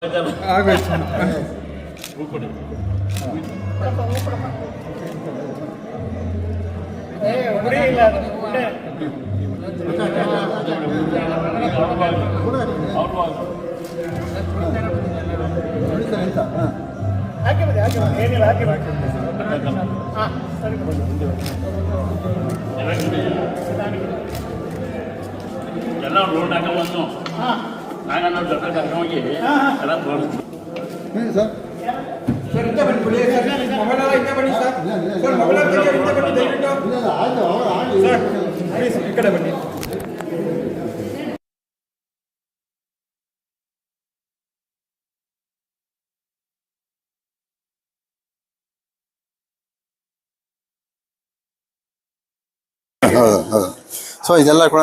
ಆಗೋಯ್ತು. ಎಲ್ಲ ರೋಡ್ ಹಾಕೊಂಡು ಆಗ ನಾವು ದೊಡ್ಡ ಕರ್ಕೊಂಡೋಗಿ ಎಲ್ಲ ತೋರಿಸ್ತೀವಿ ಸರ್ ಸರ್ ಇಂತ ಬನ್ನಿ ಬಿಡಿ ಸರ್ ಮೊಬೈಲ್ ಎಲ್ಲ ಇಂತ ಬನ್ನಿ ಸರ್ ಸರ್ ಮೊಬೈಲ್ ಎಲ್ಲ ಇಂತ ಬನ್ನಿ ದಯವಿಟ್ಟು ಸರ್ ಪ್ಲೀಸ್ ಈ ಕಡೆ ಬನ್ನಿ ಹೌದು ಹೌದು. ಸೊ ಇದೆಲ್ಲ ಕೂಡ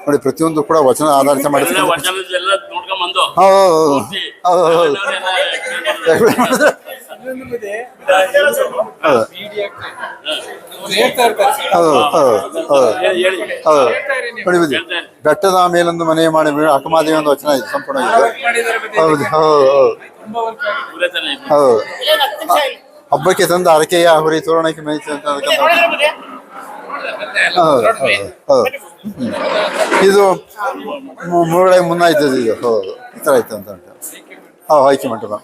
ನೋಡಿ, ಪ್ರತಿಯೊಂದು ಕೂಡ ವಚನ ಆಧಾರಿತ ಮಾಡಿದ್ರೆ ವಚನದೆಲ್ಲ ನೋಡ್ಕೊಂಡ್ಬಂದು ನೋಡಿ, ಬೆಟ್ಟದ ಮೇಲೊಂದು ಮನೆ ಮಾಡಿ ಅಕ್ಕಮಾದೇವಿ ಒಂದು ವಚನ ಇದೆ ಸಂಪೂರ್ಣ. ಹೌದು ಹೌದು ಹೌದು. ಹಬ್ಬಕ್ಕೆ ತಂದ ಅರಕೆಯ ಹುರಿ ತೋರಣಕ್ಕೆ ಮೇಯ್ತು ಅಂತ ಇದು ಮುರುಳೆ ಮುನ್ನಾಯ್ತದೆ. ಇದು ಹೌದು, ಈ ಥರ ಆಯ್ತು ಅಂತ ಉಂಟು. ಆಯ್ಕೆ ಮಂಟಪ.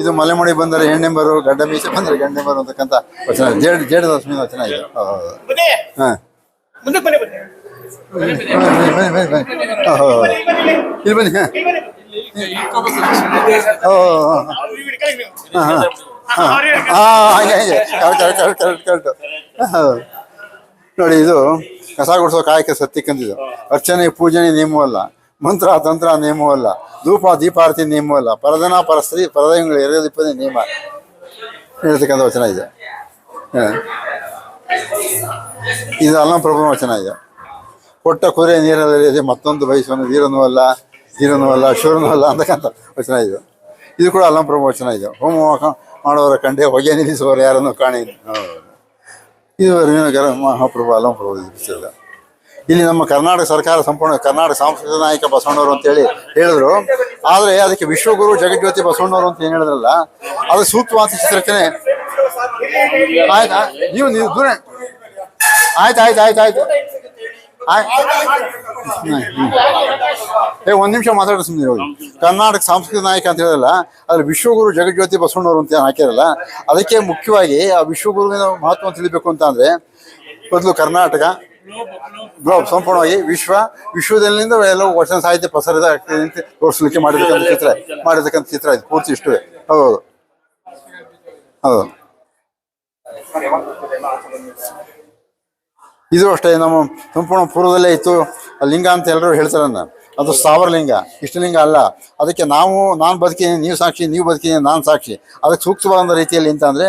ಇದು ಮಲೆಮುಡಿ ಬಂದರೆ ಹೆಣ್ಣೆಂಬರು, ಗಡ್ಡ ಮೀಸೆ ಬಂದರೆ ಗಂಡೆಂಬರು ಅಂತಕ್ಕಂಥ ವಚನ, ಜೇಡದಾಸ್ಮಿನ ವಚನ ಇದು. ಹಾಂ ಇಲ್ಲಿ ಬನ್ನಿ. ಕರೆಕ್ಟ್. ನೋಡಿ, ಇದು ಕಸ ಗುಡಿಸೋ ಕಾಯಕ ಸತ್ಯಕ್ಕಂತಿದ್ದು. ಅರ್ಚನೆ ಪೂಜನೆ ನೇಮವಲ್ಲ, ಮಂತ್ರ ತಂತ್ರ ನೇಮವಲ್ಲ, ಧೂಪ ದೀಪಾರತಿ ನೇಮವಲ್ಲ, ಪರದನ ಪರಸ್ತ್ರೀ ಪರದಯಗಳು ಎರದಿಪ್ಪದೇ ನೇಮ ಹೇಳ್ತಕ್ಕಂಥ ವಚನ ಇದೆ. ಇದು ಅಲ್ಲಂಪ್ರಭುನ ವಚನ ಇದೆ. ಕೊಟ್ಟ ಕುರೆ ನೀರಲ್ಲಿ ಮತ್ತೊಂದು ಬಯಸೋನು ವೀರನೂ ಅಲ್ಲ, ಧೀರನೂ ಅಲ್ಲ, ಶೂರನೂ ಅಲ್ಲ ಅಂತಕ್ಕಂಥ ವಚನ ಇದು. ಇದು ಕೂಡ ಅಲ್ಲಂಪ್ರಭು ವಚನ ಇದೆ. ಹೋಮ ಮಾಡೋರ ಕಂಡೆ ಹೊಗೆ ನಿಲ್ಲಿಸುವವರು ಯಾರನ್ನು ಕಾಣಿ. ಇದು ರೇಣುಕರ ಮಹಾಪ್ರಭು ಅಲ್ಲಂಪ್ರಭು ವಿಚಾರ. ಇಲ್ಲಿ ನಮ್ಮ ಕರ್ನಾಟಕ ಸರ್ಕಾರ ಸಂಪೂರ್ಣ ಕರ್ನಾಟಕ ಸಾಂಸ್ಕೃತಿಕ ನಾಯಕ ಬಸವಣ್ಣವರು ಅಂತೇಳಿ ಹೇಳಿದ್ರು. ಆದರೆ ಅದಕ್ಕೆ ವಿಶ್ವಗುರು ಜಗಜ್ಯೋತಿ ಬಸವಣ್ಣವರು ಅಂತ ಏನು ಹೇಳಿದ್ರಲ್ಲ, ಅದು ಸೂಕ್ತವಾದ ಚಿತ್ರರಚನೆ. ಆಯ್ತಾ, ನೀವು ದೂರ ಆಯ್ತು ಒಂದ್ ನಿಮಿಷ ಮಾತಾಡೋ ಸುಮ್ಮನೆ ಹೋಗಿ. ಕರ್ನಾಟಕ ಸಾಂಸ್ಕೃತಿಕ ನಾಯಕ ಅಂತ ಹೇಳಿರಲ್ಲ, ಅದ್ರ ವಿಶ್ವಗುರು ಜಗಜ್ಯೋತಿ ಬಸವಣ್ಣವರು ಅಂತ ಹಾಕಿರಲ್ಲ, ಅದಕ್ಕೆ ಮುಖ್ಯವಾಗಿ ಆ ವಿಶ್ವಗುರುವಿನ ಮಹತ್ವ ತಿಳಿಬೇಕು ಅಂತ ಅಂದ್ರೆ ಮೊದಲು ಕರ್ನಾಟಕ ಗ್ಲೋಬ್ ಸಂಪೂರ್ಣವಾಗಿ ವಿಶ್ವದಲ್ಲಿಂದ ಎಲ್ಲವೂ ವಚನ ಸಾಹಿತ್ಯ ಪ್ರಸಾರ ಆಗ್ತದೆ ಅಂತ ತೋರಿಸ್ಲಿಕ್ಕೆ ಮಾಡಿರ್ತಕ್ಕಂಥ ಚಿತ್ರ ಇದು. ಪೂರ್ತಿ ಇಷ್ಟುವೆ. ಹೌದು ಹೌದು. ಇದು ಅಷ್ಟೇ, ನಮ್ಮ ಸಂಪೂರ್ಣ ಪೂರ್ವದಲ್ಲೇ ಇತ್ತು ಲಿಂಗ ಅಂತ ಎಲ್ಲರೂ ಹೇಳ್ತಾರನ್ನ. ಅದು ಸ್ಥಾವರ ಲಿಂಗ, ಇಷ್ಟಲಿಂಗ ಅಲ್ಲ. ಅದಕ್ಕೆ ನಾನು ಬದುಕಿದ್ದೀನಿ, ನೀವು ಸಾಕ್ಷಿ, ನೀವು ಬದುಕಿದ್ದೀನಿ, ನಾನು ಸಾಕ್ಷಿ. ಅದಕ್ಕೆ ಸೂಕ್ತವಾದ ರೀತಿಯಲ್ಲಿ ಅಂತ ಅಂದರೆ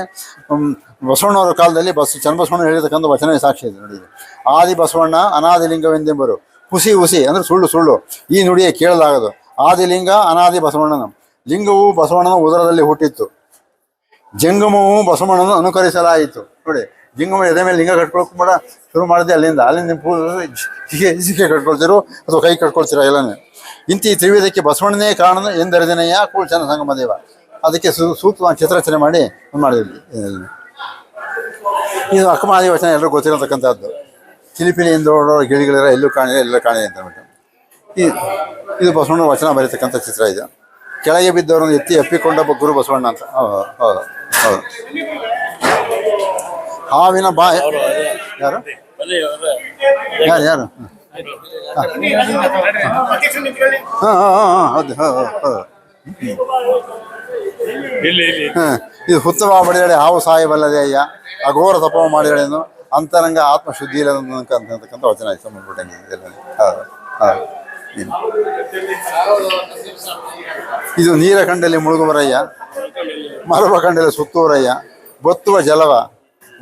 ಬಸವಣ್ಣವರ ಕಾಲದಲ್ಲಿ ಚನ್ನಬಸವಣ್ಣ ಹೇಳಿರ್ತಕ್ಕಂಥ ವಚನ ಸಾಕ್ಷಿ ಇದೆ. ನೋಡಿ, ಆದಿ ಬಸವಣ್ಣ ಅನಾದಿ ಲಿಂಗವೆಂದೆಂಬರು, ಹುಸಿ ಅಂದರೆ ಸುಳ್ಳು ಈ ನುಡಿಯೇ ಕೇಳಲಾಗದು. ಆದಿಲಿಂಗ ಅನಾದಿ ಬಸವಣ್ಣನ, ಲಿಂಗವು ಬಸವಣ್ಣನ ಉದರದಲ್ಲಿ ಹುಟ್ಟಿತ್ತು, ಜಂಗಮವು ಬಸವಣ್ಣನ ಅನುಕರಿಸಲಾಯಿತು. ನೋಡಿ, ಜಿಂಗಮ ಎದೆ ಮೇಲೆ ಲಿಂಗ ಕಟ್ಕೊಳಕ್ ಕೂಡ ಶುರು ಮಾಡಿದೆ ಅಲ್ಲಿಂದ ಸಿಕೆ ಕಟ್ಕೊಳ್ತಿರೋ ಅಥವಾ ಕೈ ಕಟ್ಕೊಳ್ತಿರೋ ಎಲ್ಲನೇ. ಇಂತಿ ತ್ರಿವೇದಕ್ಕೆ ಬಸವಣ್ಣನೇ ಕಾರಣ ಎಂದರಿದನೆಯ ಕೂಳ್ಚನ ಸಂಗಮದೇವ. ಅದಕ್ಕೆ ಸೂಕ್ತವಾಗಿ ಚಿತ್ರರಚನೆ ಮಾಡಿ ಮಾಡಿದ್ವಿ. ಇದು ಅಕ್ಕಮಾದಿ ವಚನ ಎಲ್ಲರೂ ಗೊತ್ತಿರತಕ್ಕಂಥದ್ದು. ಚಿಲಿಪಿಲಿಯಿಂದ ಗಿಳಿಗಳಿರ ಎಲ್ಲೂ ಕಾಣಿದೆ ಅಂತ ಅಂದ್ಬಿಟ್ಟು ಇದು ಬಸವಣ್ಣ ವಚನ ಬರೀತಕ್ಕಂಥ ಚಿತ್ರ ಇದು. ಕೆಳಗೆ ಬಿದ್ದವರನ್ನು ಎತ್ತಿ ಅಪ್ಪಿಕೊಂಡ ಗುರು ಬಸವಣ್ಣ ಅಂತ. ಹೌದು. ಹಾವಿನ ಬಾಯ ಯಾರು ಇದು ಹುತ್ತವ ಬಡಿದಳೆ ಹಾವು ಸಾಯಬಲ್ಲದೆ ಅಯ್ಯ, ಅಘೋರ ತಪವ ಮಾಡಿದಳೇನು, ಅಂತರಂಗ ಆತ್ಮಶುದ್ಧಿ ಇಲ್ಲದಂತಕ್ಕಂಥ ವಚನ ಆಯ್ತು ಸಂಬಂಧಪಟ್ಟಂಗೆ. ಇದು ನೀರ ಕಂಡಲ್ಲಿ ಮುಳುಗುವರಯ್ಯ, ಮರವ ಕಂಡಲ್ಲಿ ಸುತ್ತುವರಯ್ಯ, ಬತ್ತುವ ಜಲವ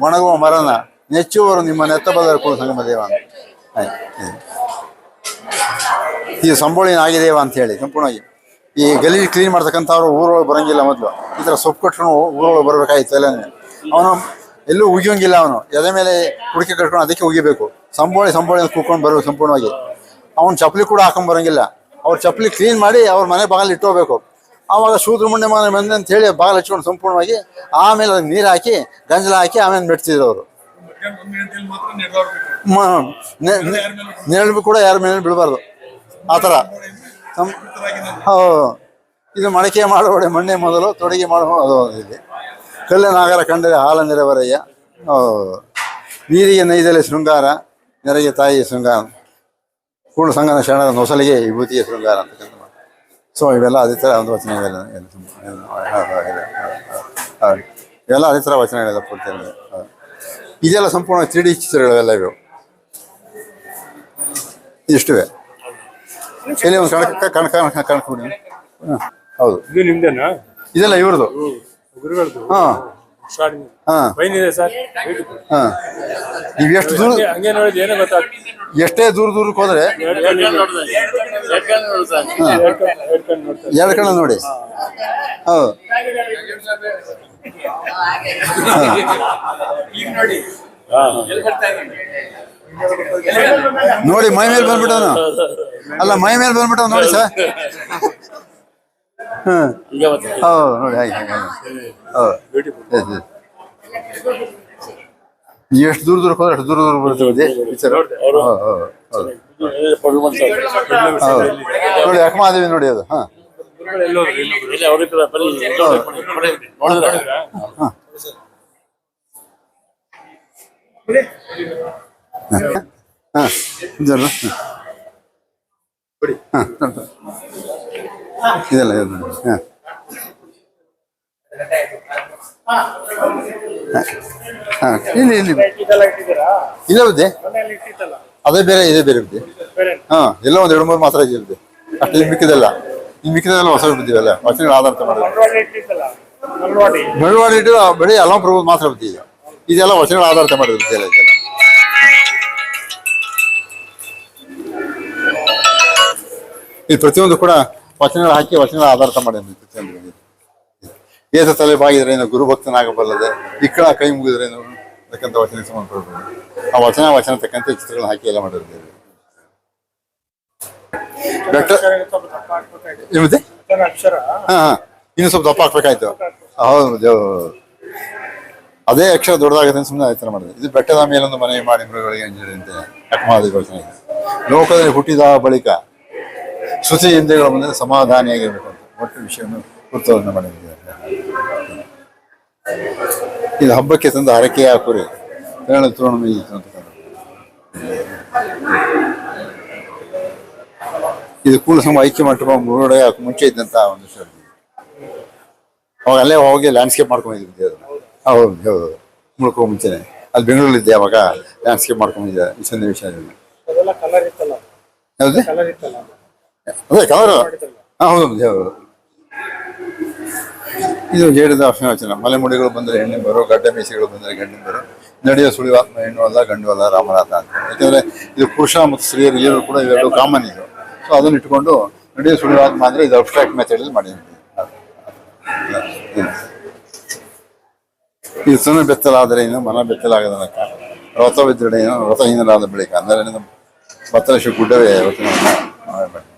ಒಣಗುವ ಮರನ ನೆಚ್ಚುವರು ನಿಮ್ಮ ನೆತ್ತಬದರ ಕುಲ ಸಂಗಮದೇವ ಅಂತ. ಇದು ಸಂಬೋಳಿನ ಆಗಿದೇವ ಅಂತ ಹೇಳಿ ಸಂಪೂರ್ಣವಾಗಿ ಈ ಗಲೀಜು ಕ್ಲೀನ್ ಮಾಡ್ತಕ್ಕಂಥವ್ರು ಊರೊಳಗೆ ಬರೋಂಗಿಲ್ಲ. ಮೊದಲು ಈ ಥರ ಸೊಪ್ಪು ಕಟ್ಕೊಂಡು ಊರೊಳಗೆ ಬರಬೇಕಾಯ್ತು ಎಲ್ಲನೇ. ಅವನು ಎಲ್ಲೂ ಉಗಿಯೋಂಗಿಲ್ಲ, ಅವನು ಎದೆ ಮೇಲೆ ಹುಡುಕಿ ಕಟ್ಕೊಂಡು ಅದಕ್ಕೆ ಉಗಿಬೇಕು. ಸಂಬೋಳಿ ಅಂತ ಕೂತ್ಕೊಂಡು ಬರಬೇಕು ಸಂಪೂರ್ಣವಾಗಿ. ಅವ್ನು ಚಪ್ಪಲಿ ಕೂಡ ಹಾಕೊಂಡ್ ಬರೋಂಗಿಲ್ಲ. ಅವ್ರ ಚಪ್ಪಲಿ ಕ್ಲೀನ್ ಮಾಡಿ ಅವ್ರ ಮನೆ ಬಾಗಿಲು ಇಟ್ಟೋಗ್ಬೇಕು. ಆವಾಗ ಶೂದ್ರ ಮುಂಡೆ ಮನೆ ಬಂದೆ ಅಂತ ಹೇಳಿ ಬಾಗಿಲು ಹಚ್ಕೊಂಡು ಸಂಪೂರ್ಣವಾಗಿ ಆಮೇಲೆ ಅದಕ್ಕೆ ನೀರು ಹಾಕಿ ಗಂಜಲ ಹಾಕಿ ಆಮೇಲೆ ಮೆಟ್ತಿದ್ರು ಅವರು. ನೆರಳು ಕೂಡ ಯಾರ ಮೇಲೆ ಬೀಳಬಾರ್ದು ಆ ಥರ. ಇದು ಮಡಕೆ ಮಾಡುವಡೆ ಮಣ್ಣೆ ಮೊದಲು ತೊಡಗಿ ಮಾಡುವ ಅದು ಇಲ್ಲಿ ಕಲ್ಲೆ ನಾಗರ ಕಂಡರೆ ಹಾಲ ನೆರೆವರಯ್ಯ. ನೀರಿಗೆ ನೈದಲೆ ಶೃಂಗಾರ, ನೆರೆಗೆ ತಾಯಿ ಶೃಂಗಾರ, ಪೂರ್ಣ ಸಂಗನ ಶರಣರ ನೊಸಲಿಗೆ ವಿಭೂತಿಯ ಶೃಂಗಾರ ಅಂತಕ್ಕಂಥ. ಸೊ ಇವೆಲ್ಲ ಅದೇ ಥರ ಒಂದು ವಚನಗಳಿವೆ. ಇವೆಲ್ಲ ಅದೇ ಥರ ವಚನಗಳಿದೆ ಪೂರ್ತಿ. ಇದೆಲ್ಲ ಸಂಪೂರ್ಣ 3D ಚಿತ್ರಗಳೆಲ್ಲ ಇವು ಇಷ್ಟುವೆ. ಇಲ್ಲಿ ಒಂದು ಕಣಕ್ಬಿಡಿ. ಹೌದು, ಇದು ನಿಮ್ದೇನಾ? ಇದೆಲ್ಲ ಇವ್ರದ್ದು. ಗುರುಗಳದ್ದು. ಹಾಂ ಹಾಂ ಫೈನ್ ಇದೆ ಸರ್. ಹಾಂ. ನೀವು ಎಷ್ಟು ದೂರ ಹಂಗೆ ನೋಡಿದ್ ಏನೋ ಗೊತ್ತಾಗ್ತದೆ. ಎಷ್ಟೇ ದೂರಕ್ಕೆ ಹೋದ್ರೆ ಎರಡು ಕಣ ನೋಡಿ. ಹೌದು ನೋಡಿ ಮೈ ಮೇಲೆ ಬಂದ್ಬಿಟ್ಟವನು. ಅಲ್ಲ ಮೈ ಮೇಲೆ ಬಂದ್ಬಿಟ್ಟವ್ ನೋಡಿ ಸರ್. ಹೌದು ನೋಡಿ ಹಾಗೆ ಹಾಗೆ. ಹೌದು ಎಷ್ಟು ದೂರಕ್ಕೆ ಹೋದ್ರೆ ಅಷ್ಟು ದೂರ ಬರ್ತದೆ ಪಿಕ್ಚರ್. ನೋಡಿ ಅಕ್ಕಮಾದೇವಿ ನೋಡಿ ಅದು. ಹಾಂ ಇದೆಲ್ಲ ಇಲ್ಲಿ ಇಲ್ಲಿ ಇಲ್ಲ ಬುದ್ಧಿ, ಅದೇ ಬೇರೆ ಇದೇ ಬೇರೆ ಬುದ್ಧಿ. ಹಾಂ ಎಲ್ಲ ಒಂದು 2-3 ಮಾತ್ರ ಇರುತ್ತೆ ಅಷ್ಟು. ಇದು ಮಿಕ್ಕಿದೆಲ್ಲ ಹೊಸ ಬಿದ್ದಿವಲ್ಲ ವಚನಗಳ ಆಧಾರಿತ ಮಾಡಿದ್ರೆ ಬೆಳವಾಡಿ ಇಟ್ಟು ಬರೀ ಅಲ್ಲ ಪ್ರಭು ಮಾತ್ರ ಬುದ್ಧಿ. ಇದೆಲ್ಲ ವಚನಗಳ ಆಧಾರಿತ ಮಾಡಿದ್ರು ಇದೆಲ್ಲ. ಇದು ಪ್ರತಿಯೊಂದು ಕೂಡ ವಚನಗಳು ಹಾಕಿ ವಚನಗಳ ಆಧಾರಿತ ಮಾಡಿದ್ರು ಪ್ರತಿಯೊಂದು. ಏತ ತಲೆ ಬಾಗಿದ್ರೇನು ಗುರುಭಕ್ತನಾಗಬಲ್ಲದೆ, ಇಕ್ಕಳ ಕೈ ಮುಗಿದ್ರೇನು ತಕ್ಕಂಥ ವಚನಕ್ಕೆ ಸಂಬಂಧಪಡ್ಬೋದು. ಆ ವಚನ ತಕ್ಕಂತೆ ಚಿತ್ರಗಳನ್ನ ಹಾಕಿ ಎಲ್ಲ ಮಾಡಿರ್ತೇವೆ. ಹಾ ಹಾ ಇನ್ನು ಸ್ವಲ್ಪ ದಪ್ಪ ಹಾಕ್ಬೇಕಾಯ್ತು. ಹೌದು, ಅದೇ ಅಕ್ಷರ ದೊಡ್ಡದಾಗುತ್ತೆ ಅಂತ ಸುಮ್ಮನೆ ಆಯ್ತು ಮಾಡಿದೆ. ಇದು ಬೆಟ್ಟದ ಮೇಲೊಂದು ಮನೆ ಮಾಡಿ ಮೃಗಗಳಿಗೆ ಅಂಜದಂತೆ ಅಕ್ಕಮಾದಿ ಘೋಷಣೆ ಇದೆ. ಲೋಕದಲ್ಲಿ ಹುಟ್ಟಿದ ಬಳಿಕ ಶ್ರುತಿ ಇಂದ್ರಿಯಗಳ ಮುಂದೆ ಸಮಾಧಾನಿಯಾಗಿರ್ಬೇಕು ಅಂತ ಒಟ್ಟು ವಿಷಯವನ್ನು ವೃತ್ತವನ್ನು ಮಾಡಿದ್ದಾರೆ. ಇದು ಹಬ್ಬಕ್ಕೆ ತಂದ ಹರಕೆಯ ಕುರಿ ತೋರಣ ಮೇಯಿತು ಅಂತ. ಇದು ಕೂಡಸಮ ಐಕ್ಯ ಮಂಟಪ ಮುರುಡೆ ಮುಂಚೆ ಇದ್ದಂತ ಒಂದು ಶೋ. ಅವಾಗ ಅಲ್ಲೇ ಹೋಗಿ ಲ್ಯಾಂಡ್ಸ್ಕೇಪ್ ಮಾಡ್ಕೊಂಡಿದ್ದೆ ಅದನ್ನ. ಹೌದು ಹೌದು, ಮುಳ್ಕೋ ಮುಂಚೆನೆ ಅಲ್ಲಿ ಬೆಂಗಳೂರಲ್ಲಿದ್ದೆ. ಅವಾಗ ಲ್ಯಾಂಡ್ಸ್ಕೇಪ್ ಮಾಡ್ಕೊಂಡಿದ್ದೆ ಈ ಸನ್ನಿವೇಶ. ಹೌದು ಅದೇ ಕಲರ್. ಹಾಂ ಹೌದು ಹೌದು. ಇದು ಹೇಳಿದ ವಚನ. ಮಲೆಮುಡಿಗಳು ಬಂದರೆ ಹೆಣ್ಣಿಂಬರು, ಗಡ್ಡ ಮೀಸೆಗಳು ಬಂದರೆ ಗಂಡಿಂಬರು, ನಡೆಯೋ ಸುಳಿವಾತ್ಮ ಹೆಣ್ಣು ಅಲ್ಲ ಗಂಡು ಅಲ್ಲ ರಾಮನಾಥ ಅಂತ. ಯಾಕೆಂದರೆ ಇದು ಪುರುಷ ಮತ್ತು ಸ್ತ್ರೀಯರು ಇವರು ಕೂಡ ಇವೆರಡು ಕಾಮನ್ ಇದು. ಸೊ ಅದನ್ನು ಇಟ್ಕೊಂಡು ನಡೆಯೋ ಸುಳಿವಾತ್ಮ ಅಂದರೆ ಇದು ಅಬ್ಸ್ಟ್ರಾಕ್ಟ್ ಮೆಥಡಲ್ಲಿ ಮಾಡಿದ್ದೀವಿ. ಇದು ಸುಮ್ಮನೆ ಬೆತ್ತಲಾದರೆ ಏನು ಮನ ಬೆತ್ತಲಾಗದನಕ್ಕ ವ್ರತವಿದ್ದರೆ ಏನು ವ್ರತಹೀನರಾದ ಬಳಿಕ ಅಂದರೆ ಭತ್ತಲಶು ಗುಡ್ಡವೇ ವಚನವನ್ನು ಮಾಡಬೇಕು.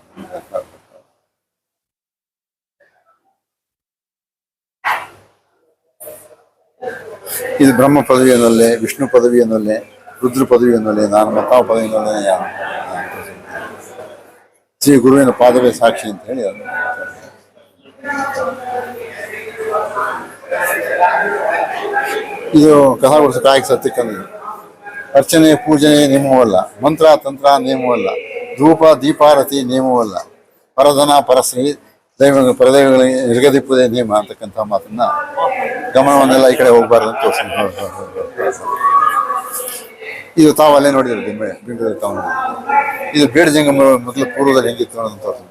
ಇದು ಬ್ರಹ್ಮ ಪದವಿಯನ್ನೊಲ್ಲೆ, ವಿಷ್ಣು ಪದವಿಯನ್ನೊಲ್ಲೆ, ರುದ್ರ ಪದವಿಯನ್ನೊಲ್ಲೆ, ನಾನು ಮತ್ತಾವ ಪದವಿಯನ್ನೊಲ್ಲೆ ಯಾರು ಶ್ರೀ ಗುರುವಿನ ಪಾದವೇ ಸಾಕ್ಷಿ ಅಂತ ಹೇಳಿ ಅದು. ಇದು ಕಥಾಗುಡಿಸ ಕಾಯಕ ಸತ್ಯಕ್ಕಂದು ಅರ್ಚನೆ ಪೂಜನೆ ನೇಮವಲ್ಲ, ಮಂತ್ರ ತಂತ್ರ ನೇಮವಲ್ಲ, ಧೂಪ ದೀಪಾರತಿ ನೇಮವಲ್ಲ, ಪರಧನ ಪರಶ್ರೀ ದೈವ ಪರದೈವಗಳಿಗೆ ನಿರ್ಗದಿಪ್ಪುದೇ ನೇಮ ಅಂತಕ್ಕಂಥ ಮಾತನ್ನ ಗಮನವನ್ನೆಲ್ಲ ಈ ಕಡೆ ಹೋಗ್ಬಾರ್ದು ಅಂತ ತೋರಿಸಿ. ಇದು ತಾವಲ್ಲೇ ನೋಡಿದ್ರು ಬೆಂಗಳೂರು ತಾವು ನೋಡಿದ್ರು. ಇದು ಬೇಡ ಜಂಗಮ ಮೊದಲು ಪೂರ್ವದಲ್ಲಿ ಹೆಂಗಿತ್ತು ಅನ್ನೋದನ್ನ ತೋರಿಸಿ.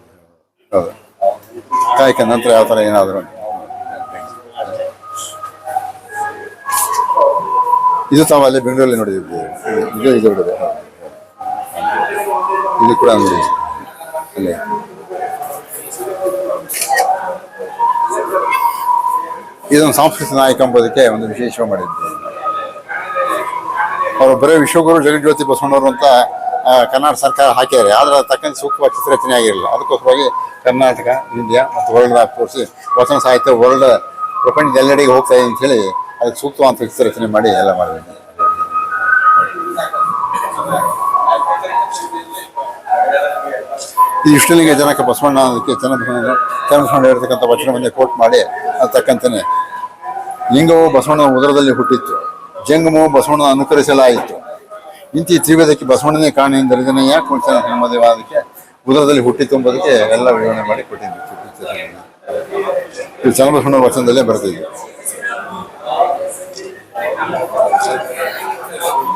ಹೌದು, ಕಾಯಕ ನಂತರ ಯಾವ ಥರ ಏನಾದರೂ. ಇದು ತಾವಲ್ಲೇ ಬೆಂಗಳೂರಲ್ಲಿ ನೋಡಿದ್ವಿ. ಇದು ಬಿಡದೆ ಇದು ಕೂಡ ನೋಡಿ ಅಲ್ಲೇ. ಇದೊಂದು ಸಾಂಸ್ಕೃತಿಕ ನಾಯಕ ಎಂಬುದಕ್ಕೆ ಒಂದು ವಿಶೇಷ ಮಾಡಿದ್ದೆ. ಅವರು ಬರೀ ವಿಶ್ವಗುರು ಜಗಜ್ಯೋತಿ ಬಸವಣ್ಣವರು ಅಂತ ಕರ್ನಾಟಕ ಸರ್ಕಾರ ಹಾಕಿದ್ದಾರೆ, ಆದರೆ ಅದು ತಕ್ಕಂತೆ ಸೂಕ್ತವಾಗಿ ಚಿತ್ರರಚನೆ ಆಗಿರಲಿಲ್ಲ. ಅದಕ್ಕೋಸ್ಕರವಾಗಿ ಕರ್ನಾಟಕ, ಇಂಡಿಯಾ ಮತ್ತು ವರ್ಲ್ಡ್ ಮ್ಯಾಪ್ ತೋರಿಸಿ ವಚನ ಸಾಹಿತ್ಯ ವರ್ಲ್ಡ್ ಪ್ರಪಂಚದ ಎಲ್ಲೆಡೆಗೆ ಹೋಗ್ತಾ ಇದೆ ಅಂತೇಳಿ ಅದಕ್ಕೆ ಸೂಕ್ತವಾದ ಚಿತ್ರರಚನೆ ಮಾಡಿ ಎಲ್ಲ ಮಾಡಿದ್ದೀನಿ. ಈ ಇಷ್ಟಲಿಂಗ ಜನಕ ಬಸವಣ್ಣ ಅದಕ್ಕೆ ಚನ್ನಬಸವಣ್ಣ ಇರತಕ್ಕಂಥ ವಚನವನ್ನೇ ಕೋಟ್ ಮಾಡಿ ಅದು ತಕ್ಕಂತಾನೆ ಲಿಂಗವು ಬಸವಣ್ಣನ ಉದರದಲ್ಲಿ ಹುಟ್ಟಿತ್ತು, ಜಂಗಮವು ಬಸವಣ್ಣನ ಅನುಕರಿಸಲಾಯಿತು, ಇಂತಿ ತ್ರಿವೇದಕ್ಕೆ ಬಸವಣ್ಣನೇ ಕಾರಣೆಂದರಿದನೆಯ ಕುಂಚನ ಸಂಬಂಧವಾದಕ್ಕೆ ಉದರದಲ್ಲಿ ಹುಟ್ಟಿತ್ತು ಎಂಬುದಕ್ಕೆ ಎಲ್ಲ ವಿವರಣೆ ಮಾಡಿ ಕೊಟ್ಟಿದ್ದೆ. ಇದು ಚನ್ನಬಸವಣ್ಣ ವಚನದಲ್ಲೇ ಬರ್ತಿದ್ದೆ.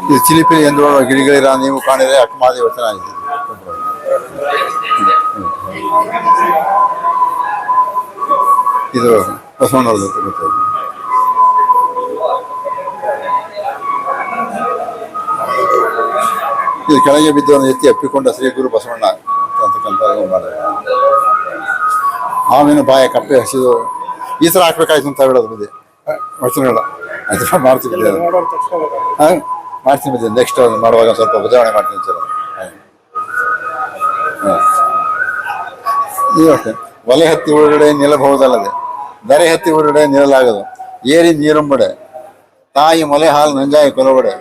ಇದು ಚಿಲಿಪಿಲಿ ಎಂದು ಗಿಳಿಗಳಿರ ನೀವು ಕಾಣಿದರೆ ಅಕ್ಕಮಾದಿ ವಚನ ಆಗಿದೆ. ಇದು ಬಸವಣ್ಣವ್ರ ಜೊತೆ ಗೊತ್ತಾಯ್ತು. ಇದು ಕೆಳಗೆ ಬಿದ್ದವನ್ನು ಎತ್ತಿ ಅಪ್ಪಿಕೊಂಡ ಶ್ರೀ ಗುರು ಬಸವಣ್ಣ ಅಂತಕ್ಕಂಥ ಹಾವಿನ ಬಾಯ ಕಪ್ಪೆ ಹಸಿದು ಈ ಥರ ಹಾಕ್ಬೇಕಾಯ್ತು ಅಂತ ಹೇಳೋದು ಬುದ್ಧಿ ವಚನಗಳ ಅದು ಮಾಡ್ತೀನಿ. ಹಾಂ ಮಾಡ್ತೀನಿ ಬುದ್ಧಿ, ನೆಕ್ಸ್ಟ್ ಮಾಡುವಾಗ ಸ್ವಲ್ಪ ಬದಲಾವಣೆ ಮಾಡ್ತೀನಿ ಸರ್. ಇದು ಅಷ್ಟೇ, ಒಲೆ ಹತ್ತಿ ಒಳಗಡೆ ನಿಲ್ಲಬಹುದಲ್ಲದೆ ದರೆ ಹತ್ತಿ ಒಳಗಡೆ ನಿಲ್ಲಲಾಗದು, ಏರಿ ನೀರುಂಬಡೆ ತಾಯಿ ಮೊಲೆ ಹಾಲು ನಂಜಾಯಿ ಕೊಲಬಡೆ,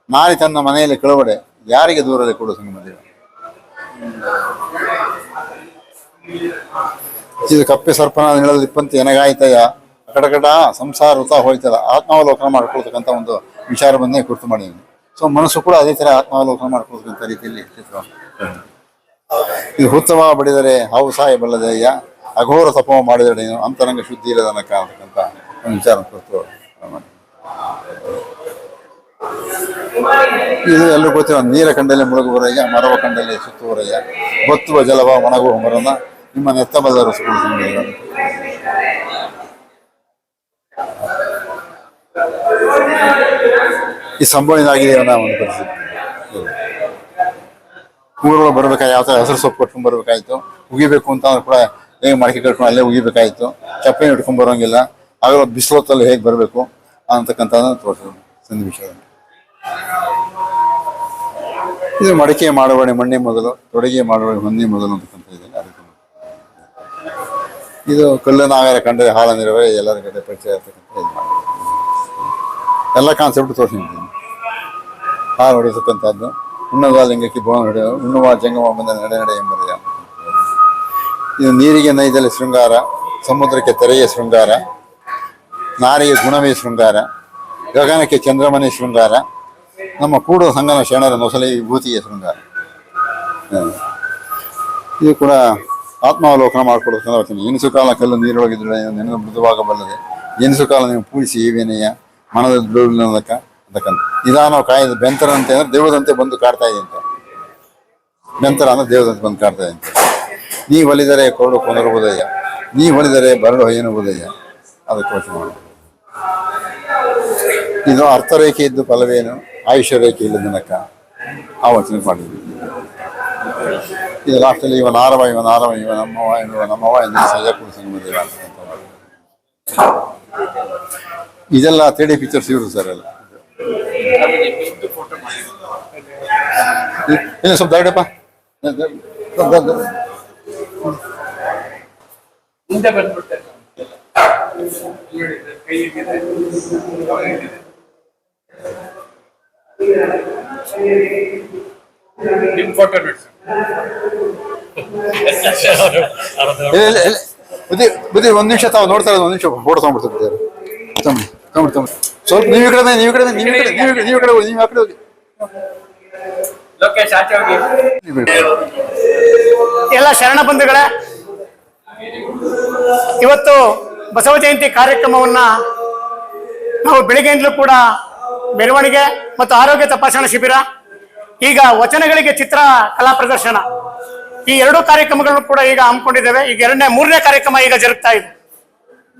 ನಾರಿ ತನ್ನ ಮನೆಯಲ್ಲಿ ಕಳವಡೆ, ಯಾರಿಗೆ ದೂರದಲ್ಲಿ ಕೊಡು ಸಂಗಮದೇವ. ಇದು ಕಪ್ಪೆ ಸರ್ಪನ ನಿಳಲಿಪ್ಪಂತ ಎನಗಾಯ್ತಯ್ಯ ಕಟಕಟ ಸಂಸಾರ ವೃತ ಹೋಯ್ತಲ್ಲ, ಆತ್ಮಾವಲೋಕನ ಮಾಡ್ಕೊಳ್ತಕ್ಕಂಥ ಒಂದು ವಿಚಾರವನ್ನೇ ಕುರಿತು ಮಾಡಿದ್ದೀನಿ. ಸೊ ಮನಸ್ಸು ಕೂಡ ಅದೇ ಥರ ಆತ್ಮಾವಲೋಕನ ಮಾಡ್ಕೊಳ್ತಕ್ಕಂಥ ರೀತಿಯಲ್ಲಿ ಚಿತ್ರ. ಇದು ಹುತ್ತವ ಬಡಿದರೆ ಹಾವು ಸಾಯಬಲ್ಲದಯ್ಯ, ಅಘೋರ ತಪವ ಮಾಡಿದರೆ ಅಂತರಂಗ ಶುದ್ಧಿ ಇಲ್ಲದನಕ ಅಂತಕ್ಕಂಥ ಒಂದು ವಿಚಾರ ಕುರಿತು ಮಾಡಿ. ಇದು ಎಲ್ಲರೂ ಗೊತ್ತಿರೋ ನೀರ ಕಂಡಲ್ಲಿ ಮುಳುಗುವರಯ್ಯ, ಮರವ ಕಂಡಲ್ಲಿ ಸುತ್ತುವರಯ್ಯ, ಬತ್ತುವ ಜಲವ ಒಣಗುವ ಮರನ ನಿಮ್ಮ ನೆತ್ತಬಲ್ಲರು ಸುಳಿಸಿದ. ಈ ಸಂಭವನಾಗಿದೆ ಅನ್ನೋ ಒಂದು ಪರಿಸ್ಥಿತಿ. ಊರೊಳಗೆ ಬರ್ಬೇಕಾಯ್ತು, ಯಾವ ಥರ ಹೆಸರು ಸೊಪ್ಪು ಕಟ್ಕೊಂಡ್ ಬರ್ಬೇಕಾಯ್ತು, ಉಗಿಬೇಕು ಅಂತ ಕೂಡ ಹೇಗೆ ಮಡಿಕೆ ಕಟ್ಕೊಂಡು ಅಲ್ಲೇ ಉಗಿಬೇಕಾಯ್ತು, ಚಪ್ಪಲಿ ಇಟ್ಕೊಂಡ್ ಬರೋಂಗಿಲ್ಲ, ಆಗಲೂ ಬಿಸಿಲೊತ್ತಲ್ಲಿ ಹೇಗೆ ಬರಬೇಕು ಅಂತಕ್ಕಂಥದ್ದನ್ನು ತೋರಿಸೋದು ಸನ್ನಿವೇಶ. ಇದು ಮಡಿಕೆ ಮಾಡುವಣೆ ಮಣ್ಣೆ ಮೊದಲು, ತೊಡಗೆ ಮಾಡುವಣೆ ಹೊನ್ನೆ ಮೊದಲು ಅಂತಕ್ಕಂಥ ಇದೆ. ಅದಕ್ಕೆ ಇದು ಕಲ್ಲನಾಗರ ಕಂಡರೆ ಹಾಲ ನಿರವೇ ಎಲ್ಲರ ಕಡೆ ಪರಿಚಯ ಇರ್ತಕ್ಕಂಥ ಇದು ಮಾಡಿ ಎಲ್ಲ ಕಾನ್ಸೆಪ್ಟ್ ತೋರಿಸಿದ್ದೀನಿ. ಹಾಲು ಹೊಡೆಯತಕ್ಕಂಥದ್ದು, ಉಣ್ಣುವ ಲಿಂಗಕ್ಕೆ ಬೋನ ಹೊಡೆಯ, ಉಣ್ಣುವ ಜಂಗಮ ಬಂದ ನಡೆ ನಡೆ ಎಂಬುದೆಯ. ಇದು ನೀರಿಗೆ ನೈದಲ್ಲಿ ಶೃಂಗಾರ, ಸಮುದ್ರಕ್ಕೆ ತೆರೆಯ ಶೃಂಗಾರ, ನಾರಿಗೆ ಗುಣವೇ ಶೃಂಗಾರ, ಗಗನಕ್ಕೆ ಚಂದ್ರಮನೆ ಶೃಂಗಾರ, ನಮ್ಮ ಕೂಡುವ ಸಂಗನ ಶರಣರ ನೊಸಲೆ ವಿಭೂತಿಯ ಶೃಂಗಾರ. ಇದು ಕೂಡ ಆತ್ಮಾವಲೋಕನ ಮಾಡಿಕೊಡೋದನ್ನ ವಚನ. ಎನಿಸು ಕಾಲ ಕಲ್ಲು ನೀರೊಳಗಿದ್ರೆ ನೆನೆದು ಮೃದುವಾಗಬಲ್ಲದೆ, ಎನಿಸು ಕಾಲ ನೀವು ಪೂಜಿಸಿ ಏವೇನೆಯ ಮನದ ಬಿಡುವುದಕ್ಕ ಅಂತಕ್ಕಂಥ ನಿಧಾನ ಕಾಯ್ದು ಬೆಂತರಂತೆ ಅಂದ್ರೆ ದೇವದಂತೆ ಬಂದು ಕಾಡ್ತಾ ಇದೆ ಅಂತ. ಬೆಂತರ ಅಂದ್ರೆ ದೇವದಂತೆ ಬಂದು ಕಾಡ್ತಾ ಇದೆ ಅಂತ. ನೀ ಹೊಲಿದರೆ ಕೊರಡು ಕೊನರುವುದಯ್ಯ, ನೀ ಹೊಲಿದರೆ ಬರಡು ಎನ್ನುವುದಯ್ಯ. ಅದಕ್ಕೆ ವಚನ ಮಾಡೋದು. ಇದು ಅರ್ಥರೇಖೆ ಇದ್ದು ಫಲವೇನು, ಆಯುಷ್ಯ ರೇಖೆ ಇಲ್ಲದನಕ್ಕ ಆ ವಚನ ಮಾಡಿದ್ವಿ. ಇದು ಲಾಸ್ಟಲ್ಲಿ ಇವ ನಾರವ ಇವ ನಾರವ ಇವ ನಮ್ಮವ ಇವ ನಮ್ಮವ ಎಂದು ಸಜಾಪುರ ಸಂಗಮದೇವ ಅಂತ. ಇದೆಲ್ಲ 3D ಪಿಕ್ಚರ್ಸ್ ಇವರು ಸರ್ ಎಲ್ಲ. ಇಲ್ಲ ಸ್ವಲ್ಪ ದೊಡ್ಡಪ್ಪ ಬುದ್ಧಿ ಒಂದ್ ನಿಮಿಷ ತಾವು ನೋಡ್ತಾ ಇರೋದು, ಒಂದ್ ನಿಮಿಷ ಫೋಟೋ ತಗೊಂಡ್ಬಿಡ್ತಾರೆ. ಸ್ವಲ್ಪ ನೀವು ಈ ಕಡೆ ನೀವು ಆ ಕಡೆ ಹೋಗಿ. ಎಲ್ಲ ಶರಣ ಬಂಧುಗಳೇ, ಇವತ್ತು ಬಸವ ಜಯಂತಿ ಕಾರ್ಯಕ್ರಮವನ್ನ ನಾವು ಬೆಳಿಗ್ಗೆಯಿಂದಲೂ ಕೂಡ ಮೆರವಣಿಗೆ ಮತ್ತು ಆರೋಗ್ಯ ತಪಾಸಣಾ ಶಿಬಿರ, ಈಗ ವಚನಗಳಿಗೆ ಚಿತ್ರ ಕಲಾ ಪ್ರದರ್ಶನ, ಈ ಎರಡೂ ಕಾರ್ಯಕ್ರಮಗಳನ್ನು ಕೂಡ ಈಗ ಹಮ್ಮಿಕೊಂಡಿದ್ದೇವೆ. ಈಗ ಮೂರನೇ ಕಾರ್ಯಕ್ರಮ ಈಗ ಜರುಗ್ತಾ ಇದೆ.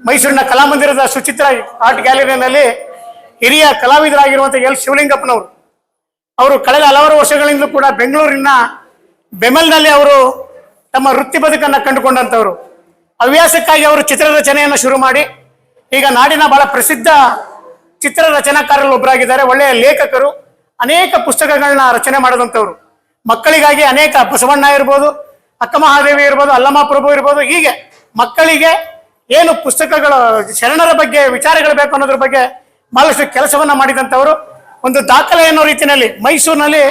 ಮೈಸೂರಿನ ಕಲಾಮಂದಿರದ ಸುಚಿತ್ರ ಆರ್ಟ್ ಗ್ಯಾಲರಿನಲ್ಲಿ ಹಿರಿಯ ಕಲಾವಿದರಾಗಿರುವಂತಹ ಎಲ್ ಶಿವಲಿಂಗಪ್ಪನವರು, ಅವರು ಕಳೆದ ಹಲವಾರು ವರ್ಷಗಳಿಂದಲೂ ಕೂಡ ಬೆಂಗಳೂರಿನ ಬೆಮೆಲ್ನಲ್ಲಿ ಅವರು ತಮ್ಮ ವೃತ್ತಿ ಬದುಕನ್ನು ಕಂಡುಕೊಂಡಂಥವ್ರು. ಹವ್ಯಾಸಕ್ಕಾಗಿ ಅವರು ಚಿತ್ರ ರಚನೆಯನ್ನು ಶುರು ಮಾಡಿ ಈಗ ನಾಡಿನ ಬಹಳ ಪ್ರಸಿದ್ಧ ಚಿತ್ರ ರಚನಾಕಾರರಲ್ಲಿ ಒಬ್ಬರಾಗಿದ್ದಾರೆ. ಒಳ್ಳೆಯ ಲೇಖಕರು, ಅನೇಕ ಪುಸ್ತಕಗಳನ್ನ ರಚನೆ ಮಾಡಿದಂಥವ್ರು. ಮಕ್ಕಳಿಗಾಗಿ ಅನೇಕ ಬಸವಣ್ಣ ಇರ್ಬೋದು, ಅಕ್ಕ ಮಹಾದೇವಿ ಇರ್ಬೋದು, ಅಲ್ಲಮ್ಮ ಪ್ರಭು ಇರ್ಬೋದು, ಹೀಗೆ ಮಕ್ಕಳಿಗೆ ಏನು ಪುಸ್ತಕಗಳು ಶರಣರ ಬಗ್ಗೆ ವಿಚಾರಗಳು ಬೇಕು ಅನ್ನೋದ್ರ ಬಗ್ಗೆ ಬಹಳಷ್ಟು ಕೆಲಸವನ್ನ ಮಾಡಿದಂಥವರು. ಒಂದು ದಾಖಲೆ ಅನ್ನೋ ರೀತಿಯಲ್ಲಿ ಮೈಸೂರಿನಲ್ಲಿ